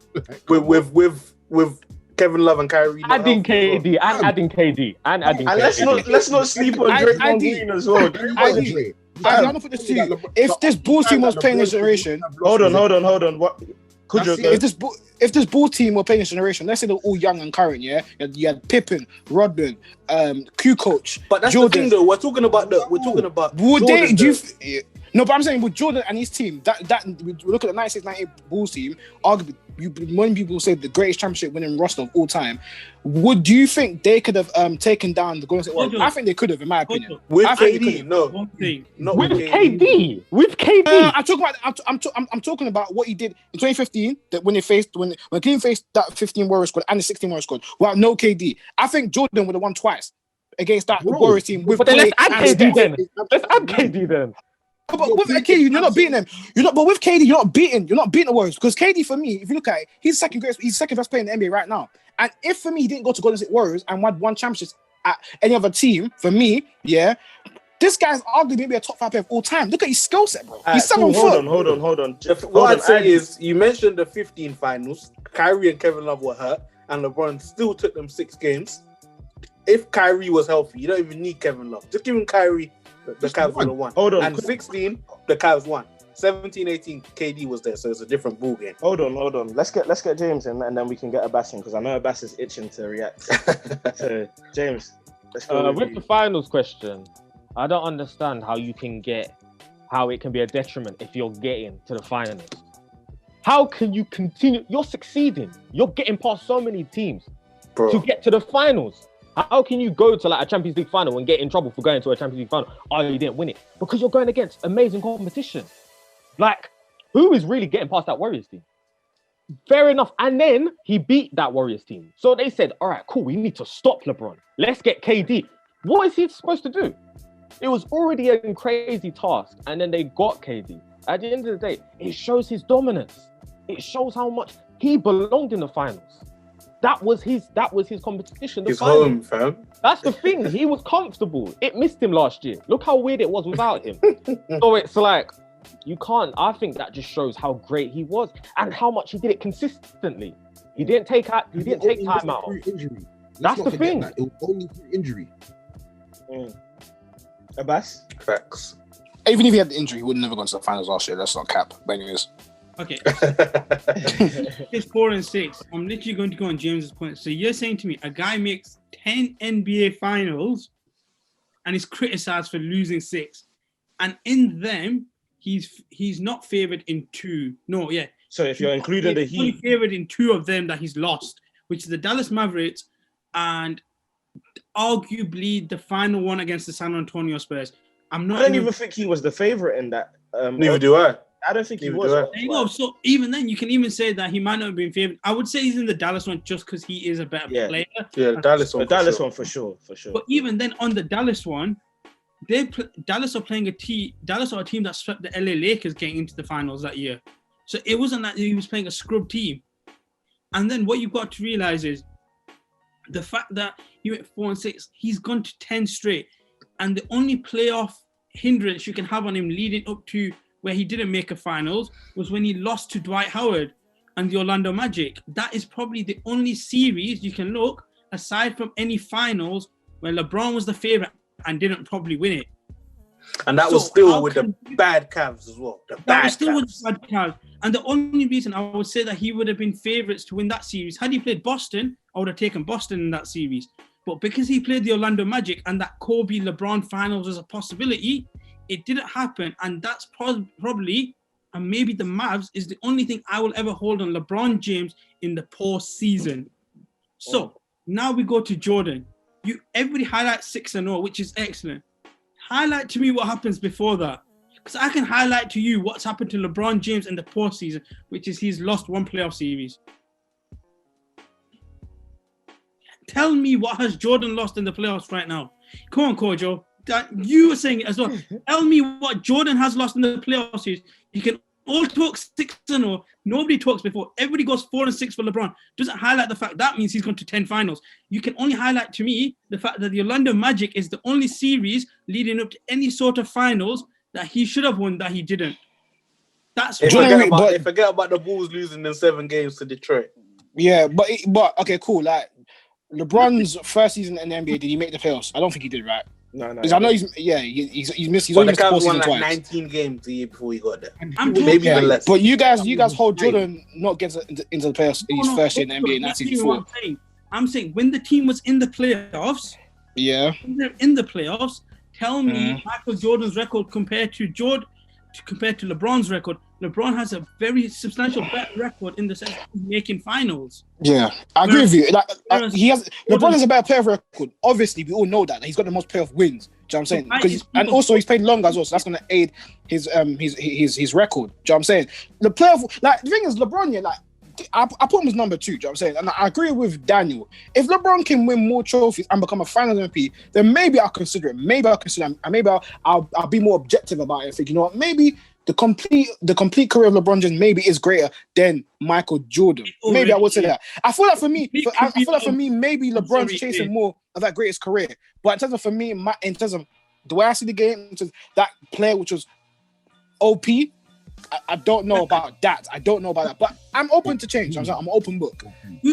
[SPEAKER 6] with Kevin Love and Kyrie.
[SPEAKER 4] Adding KD and
[SPEAKER 1] let's not sleep on Draymond Green as well.
[SPEAKER 3] I don't put this to you. If this Bulls team was playing this generation,
[SPEAKER 1] hold on. What?
[SPEAKER 3] If this Bulls team were playing this generation, let's say they're all young and current, yeah. You had Pippen, Rodman, Q-Coach.
[SPEAKER 6] But that's Jordan. The thing, though. We're talking about.
[SPEAKER 3] Would Jordan, they? No, but I'm saying with Jordan and his team, that we look at the 96-98 Bulls team. Arguably, when people say the greatest championship winning roster of all time, do you think they could have taken down the Golden State Warriors? I think they could have, in my opinion.
[SPEAKER 6] With KD, no.
[SPEAKER 4] Not with KD. With KD.
[SPEAKER 3] I'm talking about what he did in 2015. That when Cleveland faced that 15 Warriors squad and the 16 Warriors squad, well, no KD. I think Jordan would have won twice against that Warriors team.
[SPEAKER 4] But then let's add KD then.
[SPEAKER 3] But with KD, you're not beating them. But with KD, you're not beating the Warriors. Because KD, for me, if you look at it, he's second best player in the NBA right now. And if for me he didn't go to Golden State Warriors and won championships at any other team, for me, yeah, this guy's arguably maybe a top 5 player of all time. Look at his skill set, bro. He's 7 foot.
[SPEAKER 1] Hold on.
[SPEAKER 6] What I'd say is, you mentioned the 15 finals. Kyrie and Kevin Love were hurt, and LeBron still took them 6 games. If Kyrie was healthy, you don't even need Kevin Love. Just give him Kyrie. The Cavs would have won.
[SPEAKER 1] Hold on.
[SPEAKER 6] And 16, the Cavs won. 17, 18, KD was there, so it's a different ball game.
[SPEAKER 1] Hold on. Let's get James in, and then we can get Abbas in, because I know Abbas is itching to react. So, James, let's go.
[SPEAKER 4] With the finals question, I don't understand how it can be a detriment if you're getting to the finals. How can you continue? You're succeeding. You're getting past so many teams to get to the finals. How can you go to like a Champions League final and get in trouble for going to a Champions League final? Oh, you didn't win it. Because you're going against amazing competition. Like, who is really getting past that Warriors team? Fair enough. And then he beat that Warriors team. So they said, all right, cool, we need to stop LeBron. Let's get KD. What is he supposed to do? It was already a crazy task. And then they got KD. At the end of the day, it shows his dominance. It shows how much he belonged in the finals. That was his competition.
[SPEAKER 6] His home, fam.
[SPEAKER 4] That's the thing. He was comfortable. It missed him last year. Look how weird it was without him. So it's like, you can't. I think that just shows how great he was and how much he did it consistently. He didn't take time out. That's the thing.
[SPEAKER 5] It was only through injury.
[SPEAKER 1] Abbas?
[SPEAKER 6] Facts.
[SPEAKER 3] Even if he had the injury, he would have never gone to the finals last year. That's not cap. But anyways.
[SPEAKER 2] Okay. It's 4 and 6. I'm literally going to go on James's point. So you're saying to me, a guy makes 10 NBA finals and is criticized for losing 6. And in them, he's not favored in 2. No, yeah.
[SPEAKER 1] So if you're including the Heat,
[SPEAKER 2] only favored in 2 of them that he's lost, which is the Dallas Mavericks and arguably the final one against the San Antonio Spurs. I
[SPEAKER 1] don't even think he was the favorite in that.
[SPEAKER 6] Neither do I.
[SPEAKER 1] I don't think he was.
[SPEAKER 2] So even then, you can even say that he might not have been favored. I would say he's in the Dallas one just because he is a better player.
[SPEAKER 6] Yeah, Dallas one.
[SPEAKER 1] The Dallas one for sure.
[SPEAKER 2] But even then, on the Dallas one, Dallas are playing a team. Dallas are a team that swept the LA Lakers getting into the finals that year. So it wasn't that he was playing a scrub team. And then what you've got to realize is the fact that he went 4 and 6. He's gone to 10 straight, and the only playoff hindrance you can have on him leading up to where he didn't make a finals was when he lost to Dwight Howard and the Orlando Magic. That is probably the only series you can look, aside from any finals, where LeBron was the favorite and didn't probably win it.
[SPEAKER 6] And that was still with the bad Cavs as well.
[SPEAKER 2] That was still with the bad Cavs. And the only reason I would say that he would have been favorites to win that series, had he played Boston, I would have taken Boston in that series. But because he played the Orlando Magic and that Kobe LeBron finals was a possibility, it didn't happen. And that's probably, and maybe the Mavs, is the only thing I will ever hold on LeBron James in the postseason. So now we go to Jordan. Everybody highlights 6-0, which is excellent. Highlight to me what happens before that. Because I can highlight to you what's happened to LeBron James in the postseason, which is he's lost 1 playoff series. Tell me what has Jordan lost in the playoffs right now. Come on, Kojo. You were saying it as well. Tell me what Jordan has lost in the playoff series. You can all talk 6-0. Nobody talks before. Everybody goes 4 and 6 for LeBron. Doesn't highlight the fact that means he's gone to 10 finals. You can only highlight to me the fact that the Orlando Magic is the only series leading up to any sort of finals that he should have won that he didn't. That's
[SPEAKER 6] forget about the Bulls losing in 7 games to Detroit.
[SPEAKER 3] Yeah, but okay, cool. Like LeBron's first season in the NBA, did he make the playoffs? I don't think he did, right?
[SPEAKER 1] No.
[SPEAKER 3] Because I know he's missed. He's
[SPEAKER 6] but
[SPEAKER 3] only
[SPEAKER 6] the
[SPEAKER 3] missed
[SPEAKER 6] Cavs won like
[SPEAKER 3] twice.
[SPEAKER 6] 19 games the year before he got there.
[SPEAKER 3] Maybe even less. But you guys hold Jordan not getting into the playoffs in his first year in the NBA in 1994.
[SPEAKER 2] I'm saying when the team was in the playoffs.
[SPEAKER 3] Yeah.
[SPEAKER 2] When they're in the playoffs, tell me Michael Jordan's record compared to LeBron's record. LeBron has a very substantial better record in the sense of making finals.
[SPEAKER 3] Yeah, I agree with you. LeBron has a better playoff record. Obviously, we all know that he's got the most playoff wins. Do you know what I'm saying? And also he's played longer as well, so that's going to aid his record. Do you know what I'm saying? The playoff, the thing is, LeBron, I put him as number 2. Do you know what I'm saying? And I agree with Daniel. If LeBron can win more trophies and become a Finals MVP, then maybe I'll consider it. Maybe I'll consider it. And maybe I'll be more objective about it. I think, you know what? Maybe the complete career of LeBron James maybe is greater than Michael Jordan. Maybe I would say that. I feel like for me, maybe LeBron's chasing more of that greatest career. But in terms of, for me, in terms of the way I see the game, in terms of that player which was OP, I don't know about that. But I'm open to change. I'm an open book.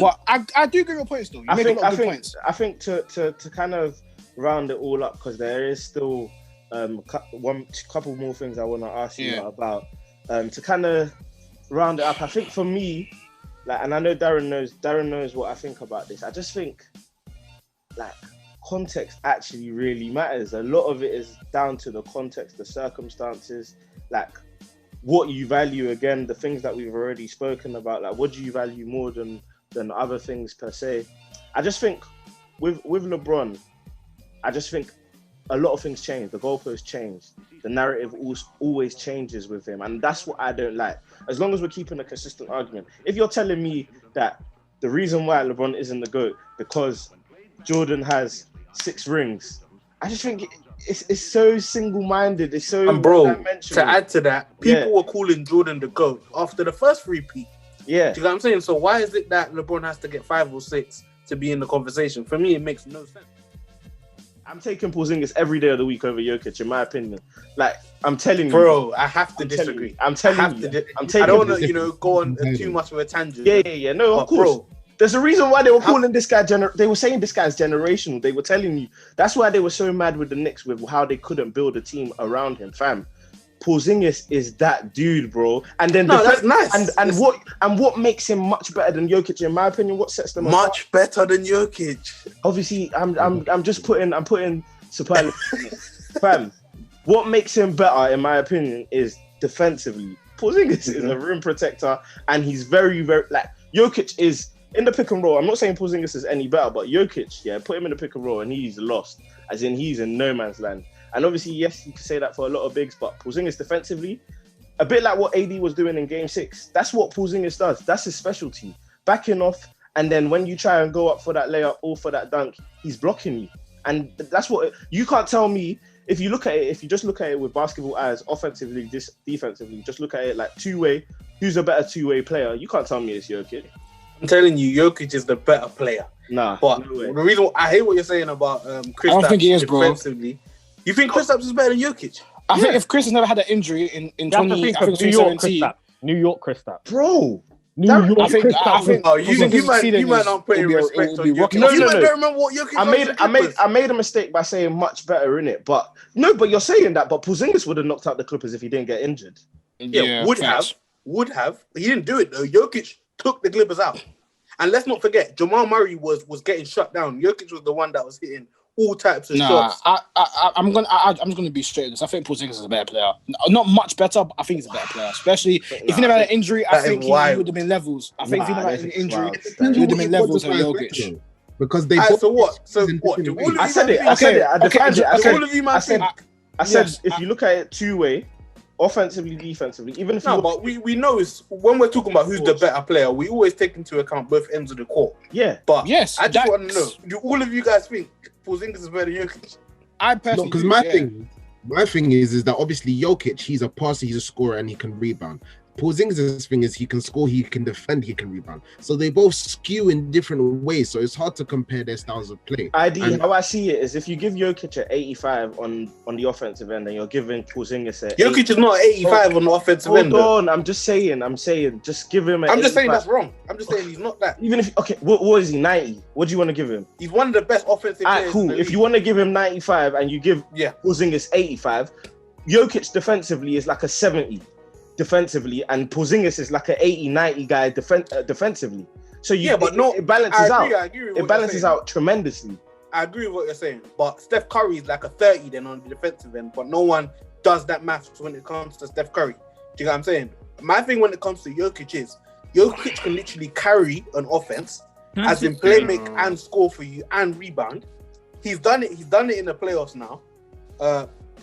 [SPEAKER 3] But I do agree with points though. You make a lot of good points.
[SPEAKER 1] I think to kind of round it all up, because there is still couple more things I want to ask you about. To kind of round it up, I think for me, and I know Darren knows what I think about this. I just think context actually really matters. A lot of it is down to the context, the circumstances, what you value. Again, the things that we've already spoken about, what do you value more than other things per se. I just think with LeBron, I just think a lot of things change. The goalposts change. The narrative always changes with him, and that's what I don't like. As long as we're keeping a consistent argument. If you're telling me that the reason why LeBron isn't the GOAT because Jordan has 6 rings, I just think it's so single-minded. It's so
[SPEAKER 6] to add to that, people were calling Jordan the GOAT after the first repeat.
[SPEAKER 1] Yeah.
[SPEAKER 6] Do you know what I'm saying? So why is it that LeBron has to get 5 or 6 to be in the conversation? For me, it makes no sense.
[SPEAKER 1] I'm taking Porzingis every day of the week over Jokic, in my opinion. I'm telling you,
[SPEAKER 6] bro. I have to disagree.
[SPEAKER 1] I'm telling you. I
[SPEAKER 6] don't want to, go on too much of a tangent.
[SPEAKER 1] Yeah. No, of course. Bro, there's a reason why they were calling this guy. They were saying this guy's generational. They were telling you that's why they were so mad with the Knicks with how they couldn't build a team around him, fam. Porzingis is that dude, bro. And then
[SPEAKER 6] that's nice.
[SPEAKER 1] And what makes him much better than Jokic, in my opinion? What sets them
[SPEAKER 6] much
[SPEAKER 1] apart?
[SPEAKER 6] Better than Jokic?
[SPEAKER 1] Obviously, I'm just putting superlatives. Fam, what makes him better, in my opinion, is defensively. Porzingis is a rim protector, and he's very, very Jokic is in the pick and roll. I'm not saying Porzingis is any better, but Jokic, put him in the pick and roll, and he's lost, as in he's in no man's land. And obviously, yes, you can say that for a lot of bigs, but Porzingis defensively, a bit like what AD was doing in Game 6. That's what Porzingis does. That's his specialty. Backing off, and then when you try and go up for that layup or for that dunk, he's blocking you. And that's what you can't tell me. If you just look at it with basketball eyes, offensively, defensively, just look at it like two-way. Who's a better two-way player? You can't tell me it's Jokic.
[SPEAKER 6] I'm telling you, Jokic is the better player.
[SPEAKER 1] Nah,
[SPEAKER 6] but
[SPEAKER 1] no way.
[SPEAKER 6] The reason I hate what you're saying about Kristaps,
[SPEAKER 3] I don't think he is, bro.
[SPEAKER 6] Defensively. You think Kristaps is better than Jokic?
[SPEAKER 3] I think if Chris has never had an injury in 2017,
[SPEAKER 4] New York Kristaps,
[SPEAKER 1] bro.
[SPEAKER 4] New York Kristaps.
[SPEAKER 6] I think you might not put respect on Jokic.
[SPEAKER 1] No.
[SPEAKER 6] Don't remember what Jokic.
[SPEAKER 1] I made a mistake by saying much better in it, but you're saying that. But Porzingis would have knocked out the Clippers if he didn't get injured.
[SPEAKER 6] Yeah, would have. He didn't do it though. Jokic took the Clippers out, and let's not forget, Jamal Murray was getting shut down. Jokic was the one that was hitting all types of shots.
[SPEAKER 3] I'm just gonna be straight with this. I think Porzingis is a better player. Not much better, but I think he's a better player. Especially if he never had an injury, I think he would have been levels. I think if he never had an injury, he would have been levels of Jokic.
[SPEAKER 5] Because they
[SPEAKER 6] so what?
[SPEAKER 1] I said it. I defined it.
[SPEAKER 6] All of you man think.
[SPEAKER 1] I said if you look at it two-way, offensively, defensively, even if
[SPEAKER 6] but we know it's when we're talking about who's the better player, we always take into account both ends of the court.
[SPEAKER 1] Yeah,
[SPEAKER 6] but yes, I just want to know: do all of you guys think Porzingis is better than Jokic?
[SPEAKER 3] I personally,
[SPEAKER 5] because my thing is that obviously Jokic, he's a passer, he's a scorer, and he can rebound. Porzingis' thing is he can score, he can defend, he can rebound. So they both skew in different ways. So it's hard to compare their styles of play.
[SPEAKER 1] How I see it is if you give Jokic an 85 on the offensive end, and you're giving Porzingis a
[SPEAKER 6] Jokic is not 85 on the offensive end.
[SPEAKER 1] Hold on, I'm saying, just give him.
[SPEAKER 6] I'm just saying that's wrong. I'm just saying he's not that.
[SPEAKER 1] Even if what is he 90? What do you want to give him?
[SPEAKER 6] He's one of the best offensive players.
[SPEAKER 1] Cool. If you want to give him 95 and you give Porzingis 85, Jokic defensively is like a 70. Defensively, and Porzingis is like an 80-90 guy defensively. So it balances out. It balances out tremendously.
[SPEAKER 6] I agree with what you're saying, but Steph Curry is like a 30 then on the defensive end, but no one does that maths when it comes to Steph Curry. Do you know what I'm saying? My thing when it comes to Jokic is Jokic can literally carry an offense, as in play make and score for you and rebound. He's done it. He's done it in the playoffs now.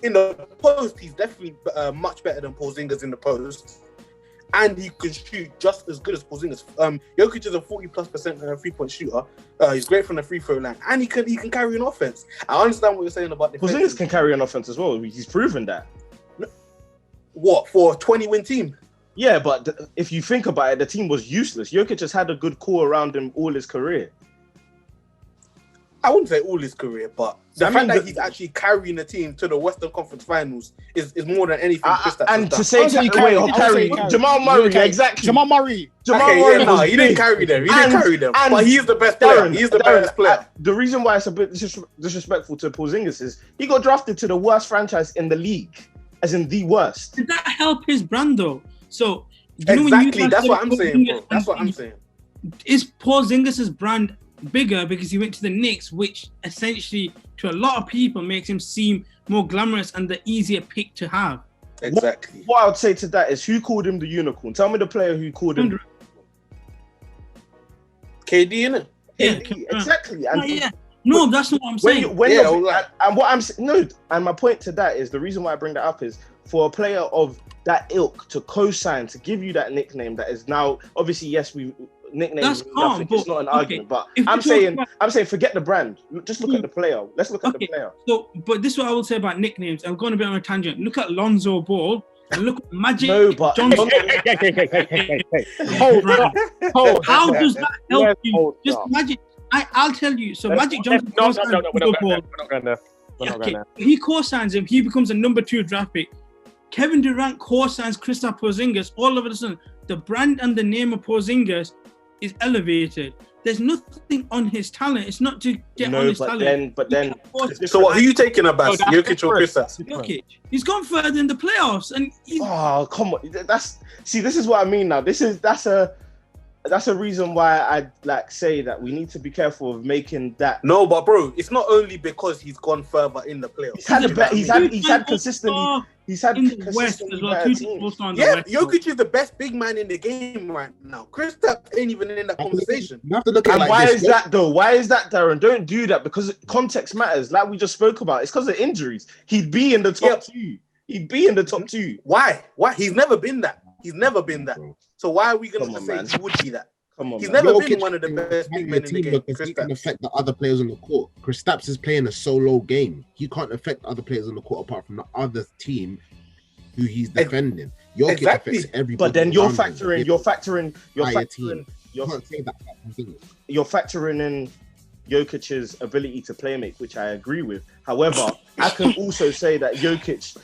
[SPEAKER 6] In the post, he's definitely much better than Porzingis in the post. and he can shoot just as good as Porzingis. Jokic is a 40+% 3-point shooter. He's great from the free throw line, and he can carry an offense. I understand what you're saying about the
[SPEAKER 1] Porzingis can carry an offense as well. He's proven that.
[SPEAKER 6] What, for a 20-win team?
[SPEAKER 1] Yeah, but if you think about it, the team was useless. Jokic has had a good core around him all his career.
[SPEAKER 6] I wouldn't say all his career, but the fact that he's actually carrying the team to the Western Conference Finals is more than anything.
[SPEAKER 1] And to say Jamal Murray, exactly.
[SPEAKER 3] Jamal Murray.
[SPEAKER 6] No, he didn't carry them. But he's the best player. He's the best player.
[SPEAKER 1] The reason why it's a bit disrespectful to Porzingis is he got drafted to the worst franchise in the league, as in the worst.
[SPEAKER 2] Did that help his brand though? So
[SPEAKER 6] exactly, that's what I'm saying, bro. That's what I'm saying.
[SPEAKER 2] Is Porzingis' brand bigger because he went to the Knicks, which essentially to a lot of people makes him seem more glamorous and the easier pick to have?
[SPEAKER 6] Exactly.
[SPEAKER 1] What I would say to that is, who called him the unicorn? Tell me the player who called him.
[SPEAKER 6] KD, innit?
[SPEAKER 1] KD, exactly. And
[SPEAKER 2] no, that's not what I'm saying.
[SPEAKER 1] And my point to that is, the reason why I bring that up is for a player of that ilk to co-sign, to give you that nickname that is now, obviously, yes, nicknames nothing. It's not an argument, but I'm saying forget the brand. Just look at the player. Let's look at the player.
[SPEAKER 2] So, but this is what I will say about nicknames. I'm going a bit on a tangent. Look at Lonzo Ball and look at Magic Johnson. How does that help you? Just imagine. I'll tell you. So Magic Johnson he co-signs him. He becomes a number 2 draft pick. Kevin Durant co-signs Kristaps Porzingis. All of a sudden, the brand and the name of Porzingis is elevated. There's nothing on his talent. It's not to get on his talent.
[SPEAKER 6] So what are you taking about? Jokic or Kristaps?
[SPEAKER 2] Jokic. He's gone further in the playoffs, and
[SPEAKER 1] come on. This is what I mean now. That's a reason why I say that we need to be careful of making that.
[SPEAKER 6] No, but bro, it's not only because he's gone further in the playoffs.
[SPEAKER 1] He's had consistently. He's had
[SPEAKER 2] in the West as well.
[SPEAKER 6] Jokic is the best big man in the game right now. Kristaps ain't even in that conversation.
[SPEAKER 1] You have to look at why is that though? Why is that, Darren? Don't do that, because context matters. Like we just spoke about, it's because of injuries. He'd be in the top 2. He'd be in the top 2.
[SPEAKER 6] Why? He's never been that. So why are we going to say he would be that? He's never been one of the best big men in the game.
[SPEAKER 5] He can affect the other players on the court. Kristaps is playing a solo game. He can't affect other players on the court apart from the other team who he's defending. Jokic affects everybody.
[SPEAKER 1] But then you're factoring in Jokic's ability to play make, which I agree with. However, I can also say that Jokic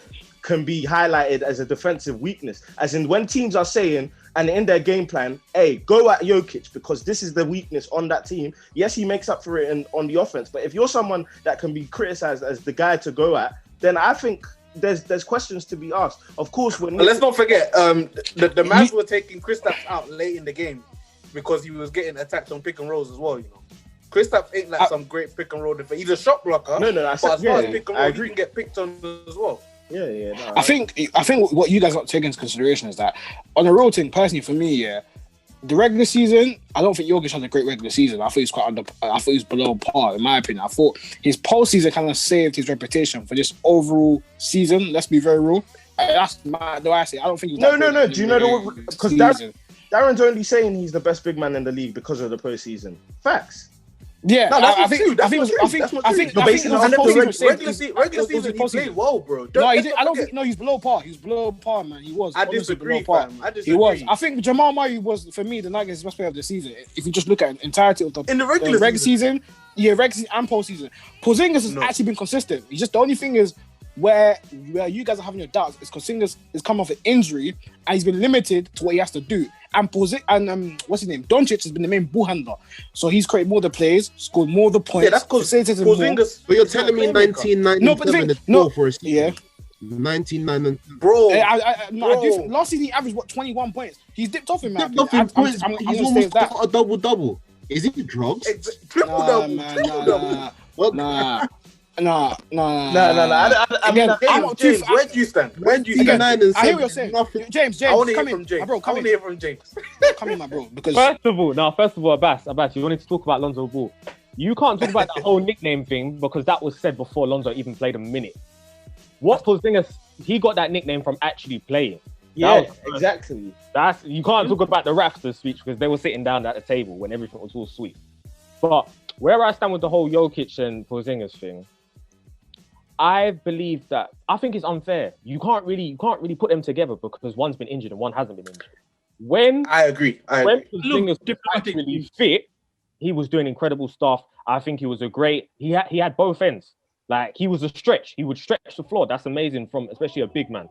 [SPEAKER 1] can be highlighted as a defensive weakness, as in when teams are saying and in their game plan, hey, go at Jokic because this is the weakness on that team. Yes, he makes up for it on the offense, but if you're someone that can be criticized as the guy to go at, then I think there's questions to be asked. Of course,
[SPEAKER 6] let's not forget the Mavs were taking Kristaps out late in the game because he was getting attacked on pick and rolls as well. You know, Kristaps ain't like some great pick and roll defender. He's a shot blocker.
[SPEAKER 1] No,
[SPEAKER 6] but as far as pick and roll, he can get picked on as well.
[SPEAKER 1] No,
[SPEAKER 3] I think what you guys got to take into consideration is that on the road thing, personally for me, the regular season, I don't think Jokic had a great regular season. I thought he was was below par in my opinion. I thought his postseason kind of saved his reputation for this overall season. Let's be very real. That's the way I say it. I don't think he's
[SPEAKER 1] no. Do you know because Darren's only saying he's the best big man in the league because of the postseason. Facts.
[SPEAKER 3] Yeah,
[SPEAKER 6] no, I think regular season he played well, bro.
[SPEAKER 3] He's below par. He was below par, man. He was.
[SPEAKER 6] I disagree,
[SPEAKER 3] He was. I think Jamal Murray was, for me, the Nuggets' best player of the season. If you just look at the entirety of the regular season, regular season and postseason, Porzingis has actually been consistent. He's just the only thing is where you guys are having your doubts is Porzingis is come off an injury and he's been limited to what he has to do. And what's his name? Doncic has been the main ball handler. So he's created more of the plays, scored more of the points.
[SPEAKER 6] Yeah, that's because Porzingis.
[SPEAKER 5] But you're telling me 1997 is poor for a season?
[SPEAKER 3] Yeah.
[SPEAKER 5] 1999.
[SPEAKER 3] Bro. Last season he averaged, 21 points? He's dipped off in my opinion.
[SPEAKER 5] He's almost got a double-double. Is he drugs?
[SPEAKER 6] Triple-double.
[SPEAKER 3] Nah. No.
[SPEAKER 6] James, where do you stand?
[SPEAKER 3] I hear what you're saying. James,
[SPEAKER 6] I want to hear from James.
[SPEAKER 3] Bro,
[SPEAKER 6] I want to hear from James.
[SPEAKER 3] Come in, my bro. Because
[SPEAKER 4] first of all, Abbas, you wanted to talk about Lonzo Ball. You can't talk about the whole nickname thing because that was said before Lonzo even played a minute. What Porzingis, he got that nickname from actually playing.
[SPEAKER 1] Yeah, exactly.
[SPEAKER 4] You can't talk about the refs' speech because they were sitting down at the table when everything was all sweet. But where I stand with the whole Jokic and Porzingis thing, I believe that I think it's unfair. You can't really put them together because one's been injured and one hasn't been injured.
[SPEAKER 6] I agree.
[SPEAKER 4] When Porzingis was actually fit, he was doing incredible stuff. I think he was he had both ends. Like, he was a stretch. He would stretch the floor. That's amazing from especially a big man.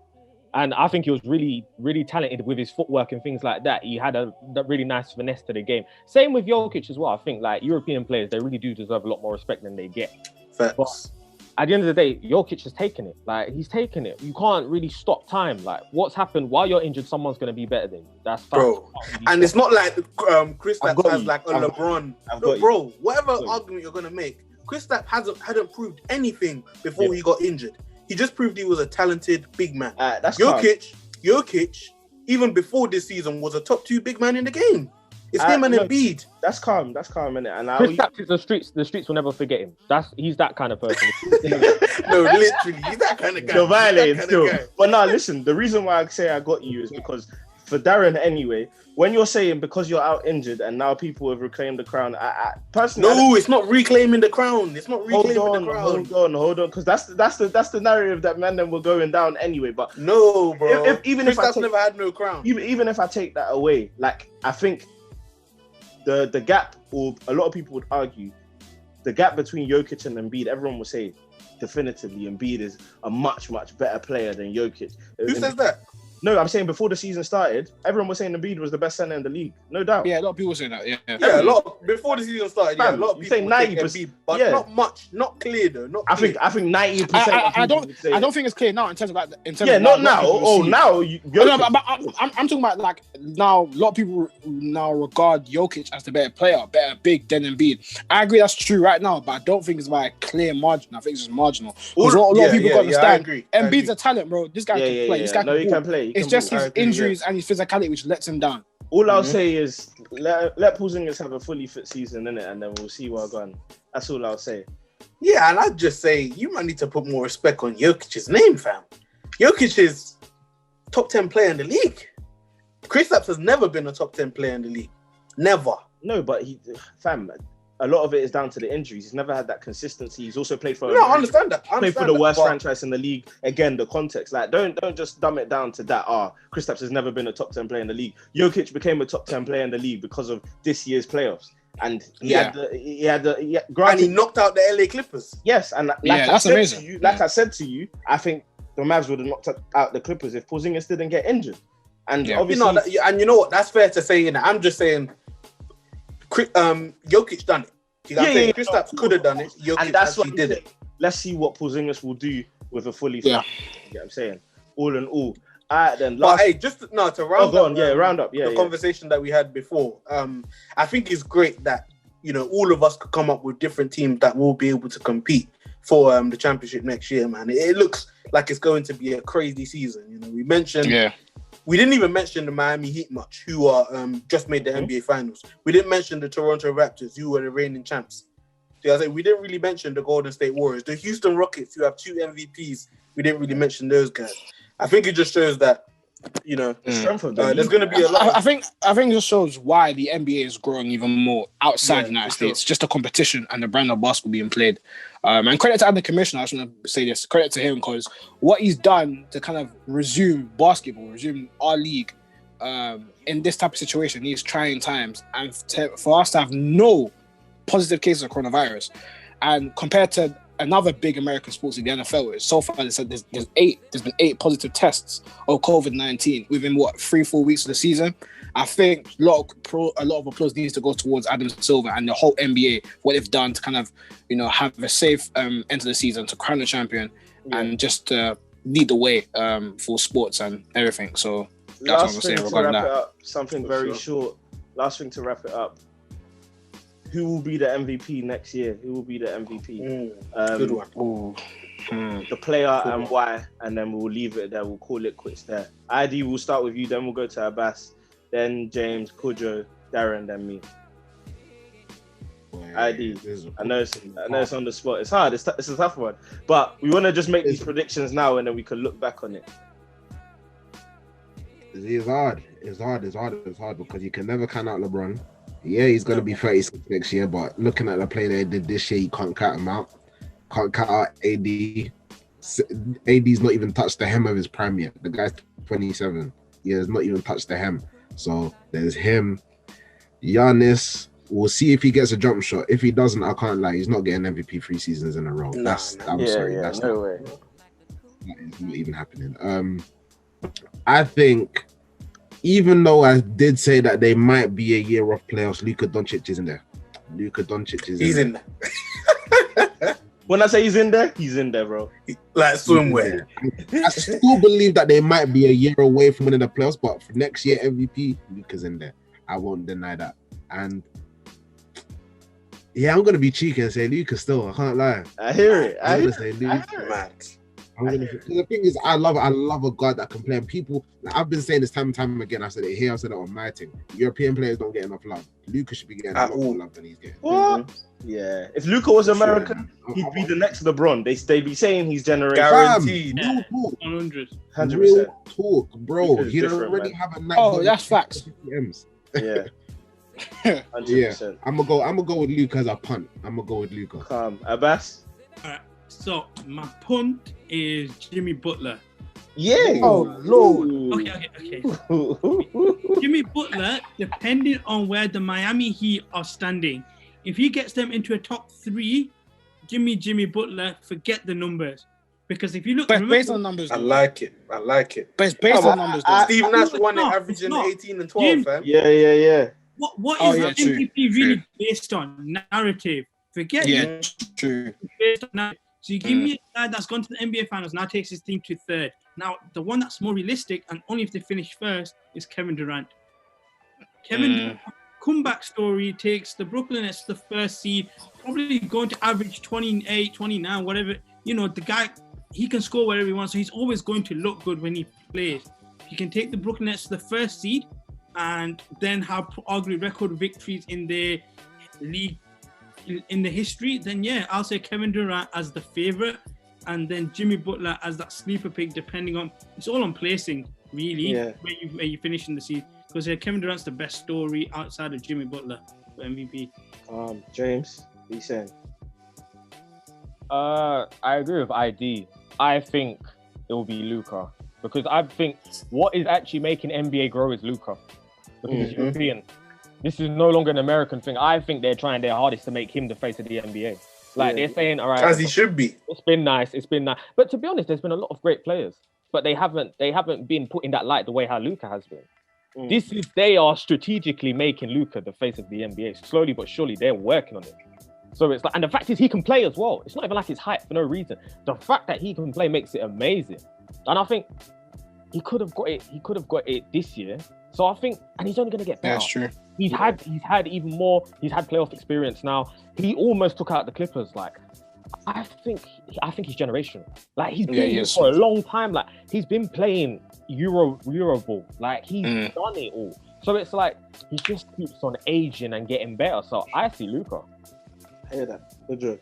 [SPEAKER 4] And I think he was really, really talented with his footwork and things like that. He had a really nice finesse to the game. Same with Jokic as well. I think like European players, they really do deserve a lot more respect than they get.
[SPEAKER 6] Facts.
[SPEAKER 4] But at the end of the day, Jokic has taken it. Like, he's taken it. You can't really stop time. Like, what's happened while you're injured, someone's going to be better than you. That's fact.
[SPEAKER 6] Bro. And it's not like Kristaps has like a LeBron. No, bro, whatever argument you're going to make, Kristaps hadn't proved anything before he got injured. He just proved he was a talented big man.
[SPEAKER 1] That's
[SPEAKER 6] Jokic, even before this season, was a top 2 big man in the game. It's him and Embiid.
[SPEAKER 1] That's calm, innit? And
[SPEAKER 4] Kristaps is the streets will never forget him. He's that kind of person.
[SPEAKER 6] No, literally, he's that kind of guy.
[SPEAKER 1] You're violating still. But now, listen, the reason why I say I got you is because for Darren anyway, when you're saying because you're out injured and now people have reclaimed the crown, I personally,
[SPEAKER 6] it's not reclaiming the crown. It's not reclaiming the crown.
[SPEAKER 1] Hold on, because that's the narrative that man then were going down anyway. But
[SPEAKER 6] no, bro.
[SPEAKER 1] Even if I
[SPEAKER 6] never had no crown.
[SPEAKER 1] Even if I take that away, like, I think the gap, or a lot of people would argue, the gap between Jokic and Embiid, everyone will say definitively Embiid is a much, much better player than Jokic.
[SPEAKER 6] Who says that?
[SPEAKER 1] No, I'm saying before the season started, everyone was saying Embiid was the best center in the league, no doubt.
[SPEAKER 3] Yeah, a lot of people saying that. Yeah,
[SPEAKER 6] a lot before the season started. Yeah, a lot of people
[SPEAKER 1] say 90%,
[SPEAKER 6] but not much, not clear though. Not
[SPEAKER 1] I
[SPEAKER 6] clear.
[SPEAKER 1] think 90%.
[SPEAKER 3] I don't think it's clear now in terms of like
[SPEAKER 1] not now. Now
[SPEAKER 3] I'm talking about like now. A lot of people now regard Jokic as the better player, better big than Embiid. I agree, that's true right now, but I don't think it's by a clear margin. I think it's just marginal. Because a lot of people got to understand. Embiid's a talent, bro. This guy can play. This guy can play. It's just his injuries and his physicality which lets him down.
[SPEAKER 1] All I'll say is let Porzingis have a fully fit season, innit? And then we'll see where we're going. That's all I'll say.
[SPEAKER 6] Yeah, and I'd just say you might need to put more respect on Jokic's name, fam. Jokic is top 10 player in the league. Kristaps has never been a top 10 player in the league. Never.
[SPEAKER 1] No, but a lot of it is down to the injuries. He's never had that consistency. He's also played for.
[SPEAKER 6] No, I understand that.
[SPEAKER 1] Played for the worst franchise in the league. Again, the context. Like, don't just dumb it down to that. Kristaps has never been a top 10 player in the league. Jokic became a top 10 player in the league because of this year's playoffs, and he had
[SPEAKER 6] and he knocked out the LA Clippers.
[SPEAKER 1] Yes, and
[SPEAKER 3] that's amazing.
[SPEAKER 1] I said to you, I think the Mavs would have knocked out the Clippers if Porzingis didn't get injured. And obviously,
[SPEAKER 6] and you know what? That's fair to say. I'm just saying. Jokic done it. Kristaps could have done it. Jokic
[SPEAKER 1] and that's what
[SPEAKER 6] did it.
[SPEAKER 1] Let's see what Porzingis will do with a fully fit. You know what I'm saying? All in all. Alright then.
[SPEAKER 6] But hey, just to round up.
[SPEAKER 1] Round up.
[SPEAKER 6] The conversation that we had before. I think it's great that all of us could come up with different teams that will be able to compete for the championship next year, man. It looks like it's going to be a crazy season. We mentioned.
[SPEAKER 3] Yeah.
[SPEAKER 6] We didn't even mention the Miami Heat much, who are just made the NBA Finals. We didn't mention the Toronto Raptors, who were the reigning champs. So we didn't really mention the Golden State Warriors. The Houston Rockets, who have 2 MVPs, we didn't really mention those guys. I think it just shows that, there's going to be a lot.
[SPEAKER 3] I think it just shows why the NBA is growing even more outside the United States. Just the competition and the brand of basketball being played. And credit to the commissioner, I just want to say this. Credit to him because what he's done to kind of resume basketball, resume our league in this type of situation, these trying times, and for us to have no positive cases of coronavirus. And compared to another big American sports league, the NFL, so far they said there's been 8 positive tests of COVID-19 within 3-4 weeks of the season. I think a lot of applause needs to go towards Adam Silver and the whole NBA, what they've done to kind of have a safe end to the season, to crown the champion and just lead the way for sports and everything. So that's what I'm saying regarding that.
[SPEAKER 1] Something very short. Last thing to wrap it up. Who will be the MVP next year? Who will be the MVP?
[SPEAKER 6] Good one.
[SPEAKER 1] The player and why, and then we'll leave it there. We'll call it quits there. ID, we'll start with you, then we'll go to Abbas, then James, Kojo, Darren, then me. ID. I know it's on the spot. It's hard. It's a tough one, but we want to just make these predictions now, and then we can look back on it.
[SPEAKER 5] It's hard. It's hard because you can never count out LeBron. Yeah, he's gonna be 36 next year, but looking at the play they did this year, you can't count him out. Can't count out AD. AD's not even touched the hem of his prime yet. The guy's 27. He has not even touched the hem. So there's him. Giannis. We'll see if he gets a jump shot. If he doesn't, I can't lie. He's not getting MVP 3 seasons in a row. I'm sorry. That's
[SPEAKER 1] no way.
[SPEAKER 5] That is not even happening. I think, even though I did say that they might be a year off playoffs, Luka Doncic is in there.
[SPEAKER 6] He's in there.
[SPEAKER 1] When I say he's in there, bro.
[SPEAKER 6] Like swimwear.
[SPEAKER 5] I still believe that they might be a year away from winning the playoffs, but for next year MVP, Luka's in there. I won't deny that. And yeah, I'm gonna be cheeky and say Luka still. I can't lie.
[SPEAKER 1] I hear it.
[SPEAKER 5] I'm gonna say Luka. The thing is, I love a guard that can play. And people, like, I've been saying this time and time again. I said it here. I said it on my team. European players don't get enough love. Luka should be getting a lot more love than he's getting.
[SPEAKER 1] What? Yeah. If Luka was American, he'd be the next LeBron. They'd be saying he's generation.
[SPEAKER 6] Guaranteed.
[SPEAKER 1] 100%.
[SPEAKER 5] Talk, bro. He'd already have a night.
[SPEAKER 3] Oh, that's facts.
[SPEAKER 1] Yeah. 100%.
[SPEAKER 5] Yeah. I'm gonna go with Luka as a punt. I'm gonna go with Luka.
[SPEAKER 1] Abbas.
[SPEAKER 2] Alright, so my punt is Jimmy Butler.
[SPEAKER 1] Yeah.
[SPEAKER 6] Oh Lord.
[SPEAKER 2] Okay. Jimmy Butler, depending on where the Miami Heat are standing, if he gets them into a top 3, Jimmy Butler, forget the numbers. Because if you look,
[SPEAKER 3] but based on numbers,
[SPEAKER 6] I like it. But
[SPEAKER 3] it's based on numbers.
[SPEAKER 6] Steve Nash won it, averaging 18 and 12, fam.
[SPEAKER 1] Yeah.
[SPEAKER 2] What is MVP really based on? Narrative. Forget it.
[SPEAKER 3] True.
[SPEAKER 2] Based on narrative. So you give me a guy that's gone to the NBA Finals, now takes his team to 3rd. Now, the one that's more realistic, and only if they finish 1st, is Kevin Durant. Durant, comeback story, takes the Brooklyn Nets to the 1st seed, probably going to average 28, 29, whatever. You know, the guy, he can score wherever he wants, so he's always going to look good when he plays. He can take the Brooklyn Nets to the 1st seed and then have arguably record victories in the league in the history, then yeah, I'll say Kevin Durant as the favorite, and then Jimmy Butler as that sleeper pick, depending on, it's all on placing, really, where you finish in the season. Because Kevin Durant's the best story outside of Jimmy Butler for MVP.
[SPEAKER 1] James, what are you saying?
[SPEAKER 4] I agree with ID. I think it will be Luka, because I think what is actually making NBA grow is Luka, because he's European. This is no longer an American thing. I think they're trying their hardest to make him the face of the NBA. Like they're saying, all right,
[SPEAKER 6] as he should be.
[SPEAKER 4] It's been nice. But to be honest, there's been a lot of great players, but they haven't been put in that light the way how Luka has been. They are strategically making Luka the face of the NBA. Slowly but surely, they're working on it. So it's like, and the fact is he can play as well. It's not even like he's hyped for no reason. The fact that he can play makes it amazing. And I think he could have got it. He could have got it this year. So I think, and he's only going to get better.
[SPEAKER 3] That's true.
[SPEAKER 4] He's had even more. He's had playoff experience now. He almost took out the Clippers. Like, I think he's generational. Like he's been for a long time. Like he's been playing Euro ball. Like he's done it all. So it's like he just keeps on aging and getting better. So I see Luka.
[SPEAKER 1] I hear that. Good job.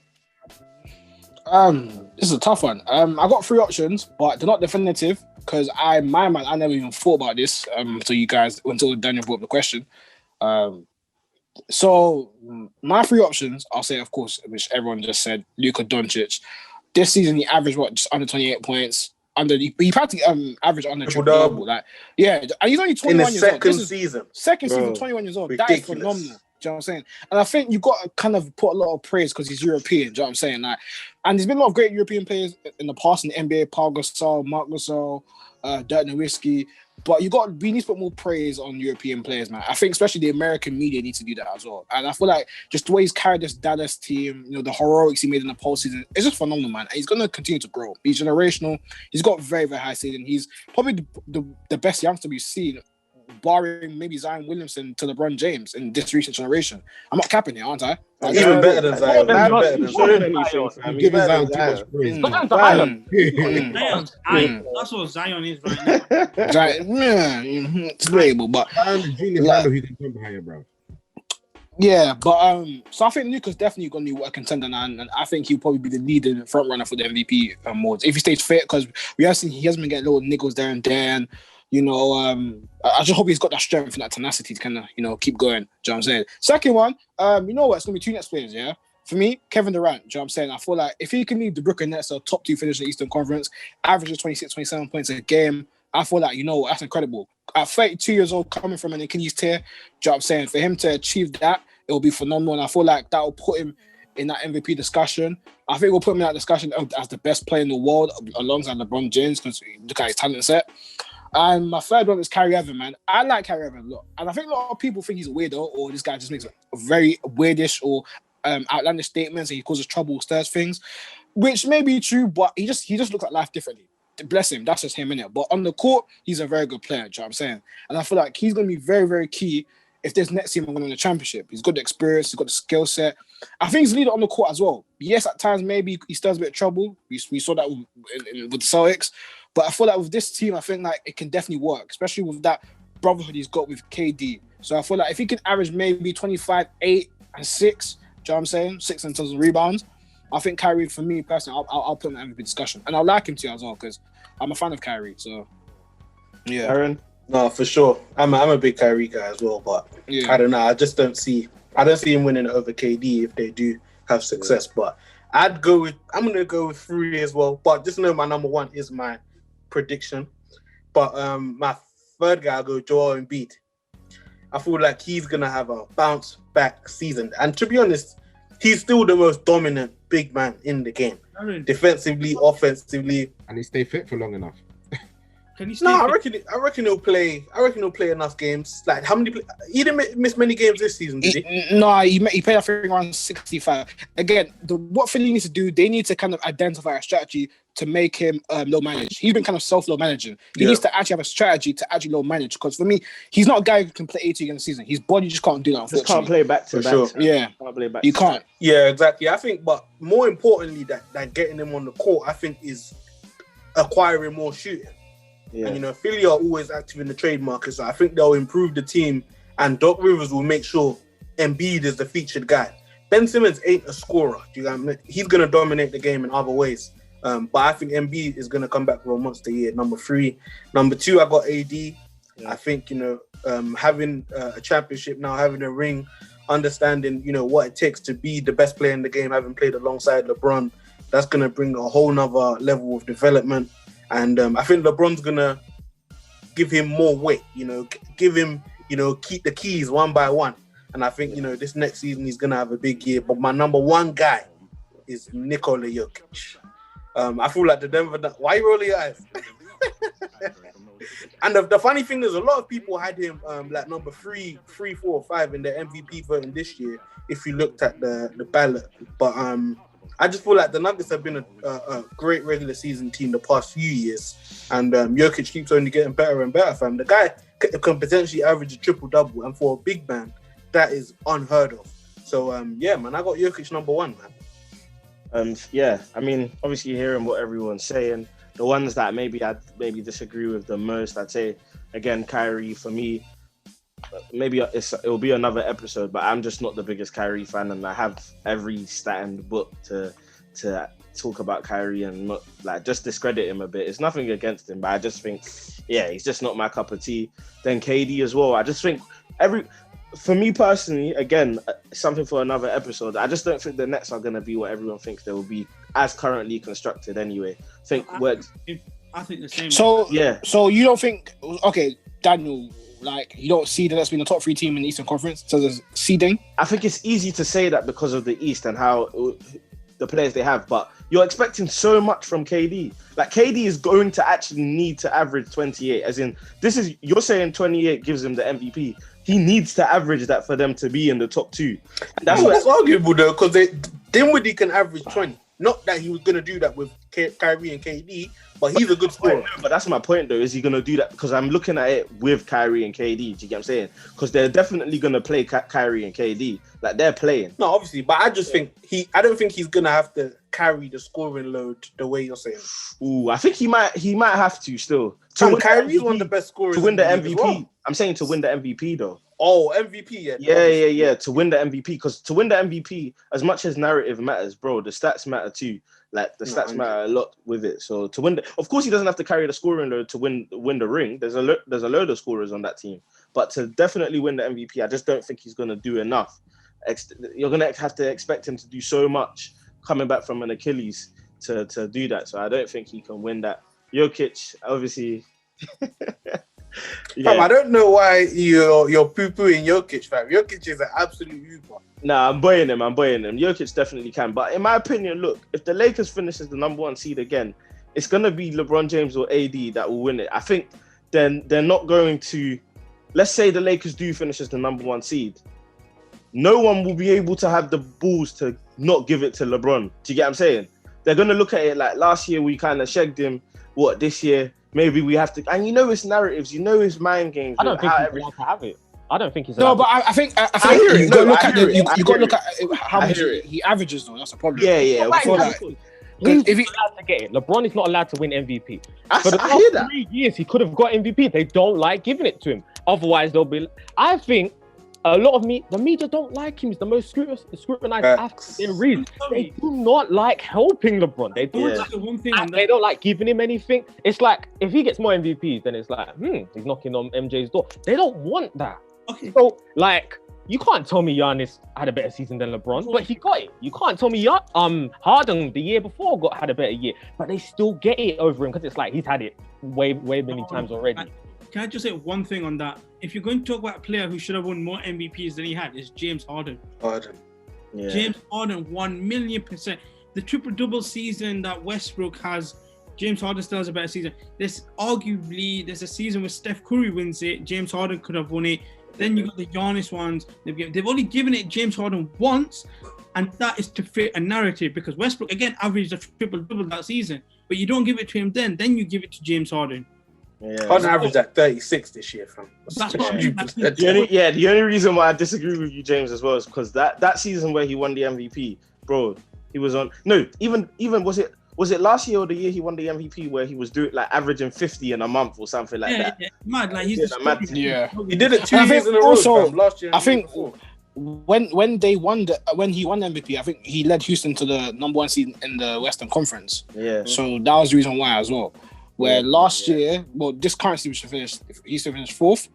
[SPEAKER 3] This is a tough one. I got 3 options, but they're not definitive because I never even thought about this until Daniel brought up the question. So my 3 options, I'll say, of course, which everyone just said, Luka Doncic. This season he averaged just under 28 points. He practically averaged under triple-double. Like, and he's only 21 years old. Second season, 21 years old.
[SPEAKER 6] Ridiculous.
[SPEAKER 3] That is phenomenal. Do you know what I'm saying? And I think you got to kind of put a lot of praise because he's European. Do you know what I'm saying? Like, and there's been a lot of great European players in the past in the NBA: Paul Gasol, Marc Gasol, Dirk Nowitzki. But we need to put more praise on European players, man. I think especially the American media needs to do that as well. And I feel like just the way he's carried this Dallas team, the heroics he made in the postseason, it's just phenomenal, man. And he's going to continue to grow. He's generational. He's got very, very high ceiling. He's probably the best youngster we've seen, barring maybe Zion Williamson to LeBron James in this recent generation. I'm not capping here, aren't I?
[SPEAKER 6] Even better than Zion.
[SPEAKER 5] I'm giving Zion too much praise.
[SPEAKER 2] That's what Zion is right now.
[SPEAKER 3] It's debatable, but
[SPEAKER 5] Julius Randle, he can come behind you, bro.
[SPEAKER 3] Yeah, but so I think Luka's definitely going to be a contender now, and I think he'll probably be the leading front runner for the MVP awards if he stays fit, because we have seen he hasn't been getting little niggles there and then. I just hope he's got that strength and that tenacity to kind of, keep going. Do you know what I'm saying? Second one, you know what? It's going to be two next players, yeah? For me, Kevin Durant, do you know what I'm saying? I feel like if he can lead the Brooklyn Nets to a top 2 finish in the Eastern Conference, averages 26, 27 points a game, I feel like, that's incredible. At 32 years old, coming from an Achilles tear, do you know what I'm saying? For him to achieve that, it will be phenomenal. And I feel like that will put him in that MVP discussion. I think we'll put him in that discussion as the best player in the world alongside LeBron James, because look at his talent set. And my third one is Kyrie Irving, man. I like Kyrie Irving a lot. And I think a lot of people think he's a weirdo, or this guy just makes very weirdish or outlandish statements, and he causes trouble, stirs things, which may be true, but he just looks at life differently. Bless him, that's just him, innit? But on the court, he's a very good player, do you know what I'm saying? And I feel like he's going to be very, very key if this next team are going to win the championship. He's got the experience, he's got the skill set. I think he's a leader on the court as well. Yes, at times maybe he stirs a bit of trouble. We saw that with the Celtics. But I feel like with this team, I think like it can definitely work, especially with that brotherhood he's got with KD. So I feel like if he can average maybe 25, 8, and 6, do you know what I'm saying? 6 in terms of rebounds, I think Kyrie, for me personally, I'll put him in the MVP discussion. And I'll like him too as well, because I'm a fan of Kyrie. So, yeah.
[SPEAKER 1] Aaron?
[SPEAKER 6] No, for sure. I'm a big Kyrie guy as well, but I don't know. I don't see him winning over KD if they do have success. But I'm going to go with 3 as well. But just know my number 1 is my prediction. But my third guy, I'll go Joel Embiid. I feel like he's going to have a bounce back season. And to be honest, he's still the most dominant big man in the game. Defensively, offensively.
[SPEAKER 5] And he stay fit for long enough.
[SPEAKER 6] I reckon he'll play. I reckon he'll play enough games. Like how many? He didn't miss many games this season, did he?
[SPEAKER 3] No, he played I think around 65. Again, what Philly needs to do, they need to kind of identify a strategy to make him low manage. He's been kind of self-low managing. He needs to actually have a strategy to actually low manage. Because for me, he's not a guy who can play 80 in the season. His body just can't do that.
[SPEAKER 1] Just can't play back to back.
[SPEAKER 6] Sure.
[SPEAKER 3] Yeah, you can't.
[SPEAKER 6] Yeah, exactly. I think, but more importantly, that getting him on the court, I think, is acquiring more shooting. Yeah. And Philly are always active in the trade market, so I think they'll improve the team. And Doc Rivers will make sure Embiid is the featured guy. Ben Simmons ain't a scorer. He's going to dominate the game in other ways. But I think Embiid is going to come back for a monster year. Number 3. Number 2, I got AD. Yeah. I think, having a championship now, having a ring, understanding, what it takes to be the best player in the game, having played alongside LeBron, that's going to bring a whole nother level of development. And I think LeBron's going to give him more weight, give him, keep the keys one by one. And I think, this next season he's going to have a big year. But my number 1 guy is Nikola Jokic. I feel like the Denver... Why you rolling your eyes? And the funny thing is, a lot of people had him like number 3, 4, or 5 in the MVP voting this year, if you looked at the ballot. But I just feel like the Nuggets have been a great regular season team the past few years. And Jokic keeps only getting better and better, fam. The guy can potentially average a triple-double. And for a big man, that is unheard of. So, yeah, man, I got Jokic number 1, man.
[SPEAKER 1] I mean, obviously hearing what everyone's saying, the ones that I'd disagree with the most, I'd say, again, Kyrie, for me, maybe it'll be another episode, but I'm just not the biggest Kyrie fan, and I have every stat in the book to talk about Kyrie and not like just discredit him a bit. It's nothing against him, but I just think, he's just not my cup of tea. Then KD as well. I just think for me personally, again, something for another episode, I just don't think the Nets are going to be what everyone thinks they will be as currently constructed anyway. I think
[SPEAKER 2] the same.
[SPEAKER 3] So you don't think, okay, Daniel, like you don't see the Nets being the top 3 team in the Eastern Conference, so there's seeding?
[SPEAKER 1] I think it's easy to say that because of the East and how the players they have, but you're expecting so much from KD. Like KD is going to actually need to average 28, as in you're saying 28 gives him the MVP. He needs to average that for them to be in the top 2. And
[SPEAKER 6] that's arguable though, because Dinwiddie can average 20. Not that he was going to do that with Kyrie and KD, but he's a good scorer.
[SPEAKER 1] But that's my point though, is he going to do that? Because I'm looking at it with Kyrie and KD, do you get what I'm saying? Because they're definitely going to play Kyrie and KD. Like they're playing.
[SPEAKER 6] No, obviously, but I just think I don't think he's going to have to carry the scoring load the way you're saying.
[SPEAKER 1] Ooh, I think he might
[SPEAKER 6] have
[SPEAKER 1] to still.
[SPEAKER 6] Kyrie's one of the best scorers
[SPEAKER 1] to win the MVP. Well. I'm saying to win the MVP though.
[SPEAKER 6] Oh, MVP,
[SPEAKER 1] yeah. To win the MVP, because to win the MVP, as much as narrative matters, bro, the stats matter too. Like the stats matter a lot with it. So to win, of course, he doesn't have to carry the scoring load to win the ring. There's a load of scorers on that team, but to definitely win the MVP, I just don't think he's gonna do enough. You're gonna have to expect him to do so much coming back from an Achilles to do that. So I don't think he can win that. Jokic, obviously.
[SPEAKER 6] Fam, I don't know why you're poo-pooing Jokic, fam. Jokic is an absolute hooper.
[SPEAKER 1] Nah, I'm boying him. Jokic definitely can. But in my opinion, look, if the Lakers finish as the number 1 seed again, it's going to be LeBron James or AD that will win it. I think then they're not going to... Let's say the Lakers do finish as the number 1 seed. No one will be able to have the balls to not give it to LeBron. Do you get what I'm saying? They're going to look at it like last year we kind of shagged him. What, this year... Maybe we have to, and it's narratives, it's mind games.
[SPEAKER 4] I don't think he's allowed to have it. I don't think he's
[SPEAKER 3] allowed. No, but I think you got to look at how much he averages though. That's a problem.
[SPEAKER 1] Yeah.
[SPEAKER 4] He's allowed to get it. LeBron is not allowed to win MVP. For the past 3 years, he could have got MVP. They don't like giving it to him. Otherwise, they'll be. I think a lot of the media don't like him. He's the most scrutinized athlete there is. They do not like helping LeBron. They do they don't like giving him anything. It's like if he gets more MVPs, then it's like, he's knocking on MJ's door. They don't want that.
[SPEAKER 2] Okay.
[SPEAKER 4] So like, you can't tell me Giannis had a better season than LeBron, but he got it. You can't tell me Harden the year before had a better year, but they still get it over him because it's like he's had it way many times already.
[SPEAKER 2] Can I just say one thing on that? If you're going to talk about a player who should have won more MVPs than he had, it's James Harden.
[SPEAKER 1] Yeah.
[SPEAKER 2] James Harden, 1,000,000%. The triple-double season that Westbrook has, James Harden still has a better season. There's a season where Steph Curry wins it. James Harden could have won it. Then you got the Giannis ones. They've only given it James Harden once, and that is to fit a narrative because Westbrook, again, averaged a triple-double that season. But you don't give it to him then you give it to James Harden.
[SPEAKER 6] Yeah. Harden averaged at 36 this year, fam.
[SPEAKER 2] That's what I mean.
[SPEAKER 1] The only reason why I disagree with you, James, as well, is because that season where he won the MVP, bro, he was on. No, even was it last year or the year he won the MVP where he was doing like averaging 50 in a month or something like that?
[SPEAKER 2] Yeah, mad. Like he's
[SPEAKER 6] he did it 2 years in a row. Also, last year.
[SPEAKER 3] I think when he won the MVP, I think he led Houston to the number 1 seed in the Western Conference.
[SPEAKER 1] Yeah.
[SPEAKER 3] So that was the reason why as well. Where last year, this current season he still finished 4th.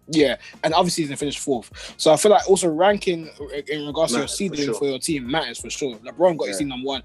[SPEAKER 3] Yeah, and obviously he's finished 4th. So I feel like also ranking in regards to your seeding for your team matters for sure. LeBron got his team number 1.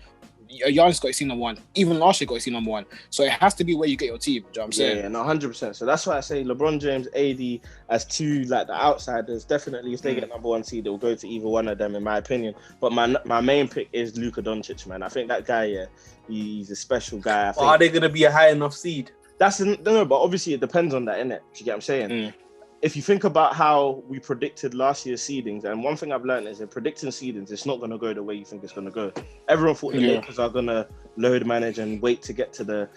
[SPEAKER 3] Giannis got his team number 1. Even last year got his team number 1. So it has to be where you get your team. Do you know what I'm saying?
[SPEAKER 1] Yeah, no, 100%. So that's why I say LeBron James, AD as two like the outsiders. Definitely, if they get number 1 seed, they'll go to either one of them, in my opinion. But my main pick is Luka Doncic, man. I think that guy, he's a special guy.
[SPEAKER 6] Are they gonna be a high enough seed?
[SPEAKER 1] No, but obviously it depends on that, innit? Do you get what I'm saying? If you think about how we predicted last year's seedings, and one thing I've learned is in predicting seedings, it's not going to go the way you think it's going to go. Everyone thought the Lakers are going to load manage and wait to get to the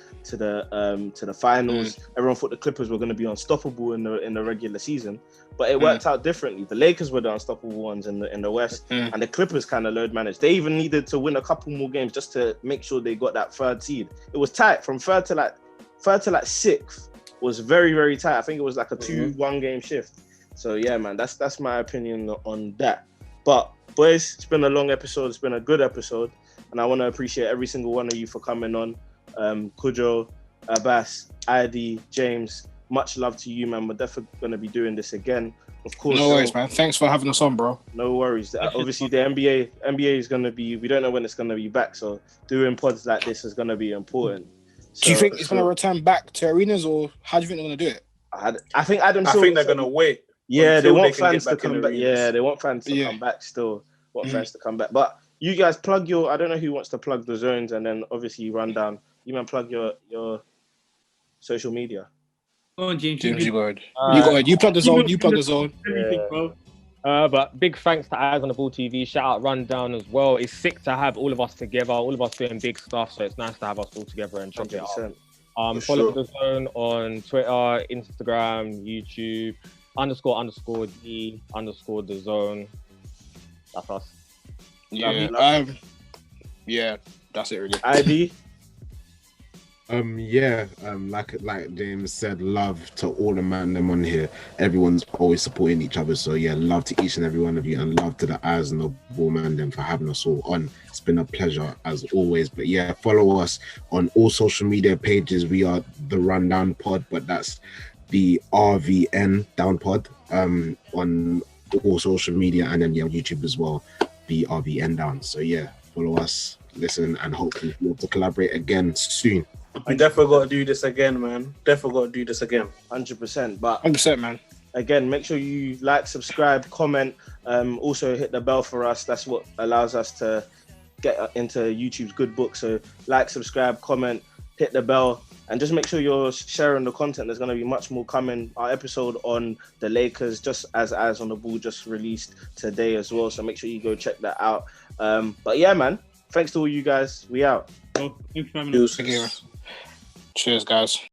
[SPEAKER 1] finals. Everyone thought the Clippers were going to be unstoppable in the regular season, but it worked out differently. The Lakers were the unstoppable ones in the West, and the Clippers kind of load managed. They even needed to win a couple more games just to make sure they got that 3rd seed. It was tight from third to 6th. Was very, very tight. I think it was like a 2-1 game shift. So yeah, man, that's my opinion on that. But boys, it's been a long episode. It's been a good episode, and I want to appreciate every single one of you for coming on. Kujo, Abbas, ID, James. Much love to you, man. We're definitely going to be doing this again. Of course.
[SPEAKER 3] No worries, man. Thanks for having us on, bro.
[SPEAKER 1] No worries. Obviously, the NBA is going to be. We don't know when it's going to be back, so doing pods like this is going to be important. So,
[SPEAKER 3] do you think it's going to return back to arenas, or how do you think they're going to do it?
[SPEAKER 1] I think
[SPEAKER 6] they're going to wait.
[SPEAKER 1] Yeah, they want fans to come back. Yeah, they want fans to come back still. Fans to come back. But you guys plug your... I don't know who wants to plug the zones, and then obviously Rundown. You man plug your social media.
[SPEAKER 2] Oh, James,
[SPEAKER 3] you go ahead. You plug the zone.
[SPEAKER 2] Everything, bro.
[SPEAKER 4] But big thanks to Eyes on the Ball TV. Shout out Rundown as well. It's sick to have all of us together, all of us doing big stuff. So it's nice to have us all together and check it out. Follow the zone on Twitter, Instagram, YouTube, _the zone. That's us.
[SPEAKER 3] Yeah, yeah, that's it really.
[SPEAKER 1] ID.
[SPEAKER 5] Like James said, love to all the man them on here. Everyone's always supporting each other. So yeah, love to each and every one of you, and love to the Eyes and the Ball man them for having us all on. It's been a pleasure as always. But yeah, follow us on all social media pages. We are the Rundown Pod, but that's the RVN Down Pod on all social media, and then on YouTube as well, the RVN Down. So yeah, follow us, listen, and hopefully we'll have to collaborate again soon.
[SPEAKER 6] We definitely got to do this again, man. Definitely got to do this again.
[SPEAKER 1] 100%. But
[SPEAKER 3] 100%, man.
[SPEAKER 1] Again, make sure you like, subscribe, comment. Also hit the bell for us. That's what allows us to get into YouTube's good book. So like, subscribe, comment, hit the bell, and just make sure you're sharing the content. There's going to be much more coming. Our episode on the Lakers, just as Eyes on the Ball, just released today as well. So make sure you go check that out. But yeah, man. Thanks to all you guys. We out.
[SPEAKER 2] Thanks for having us.
[SPEAKER 3] Cheers, guys.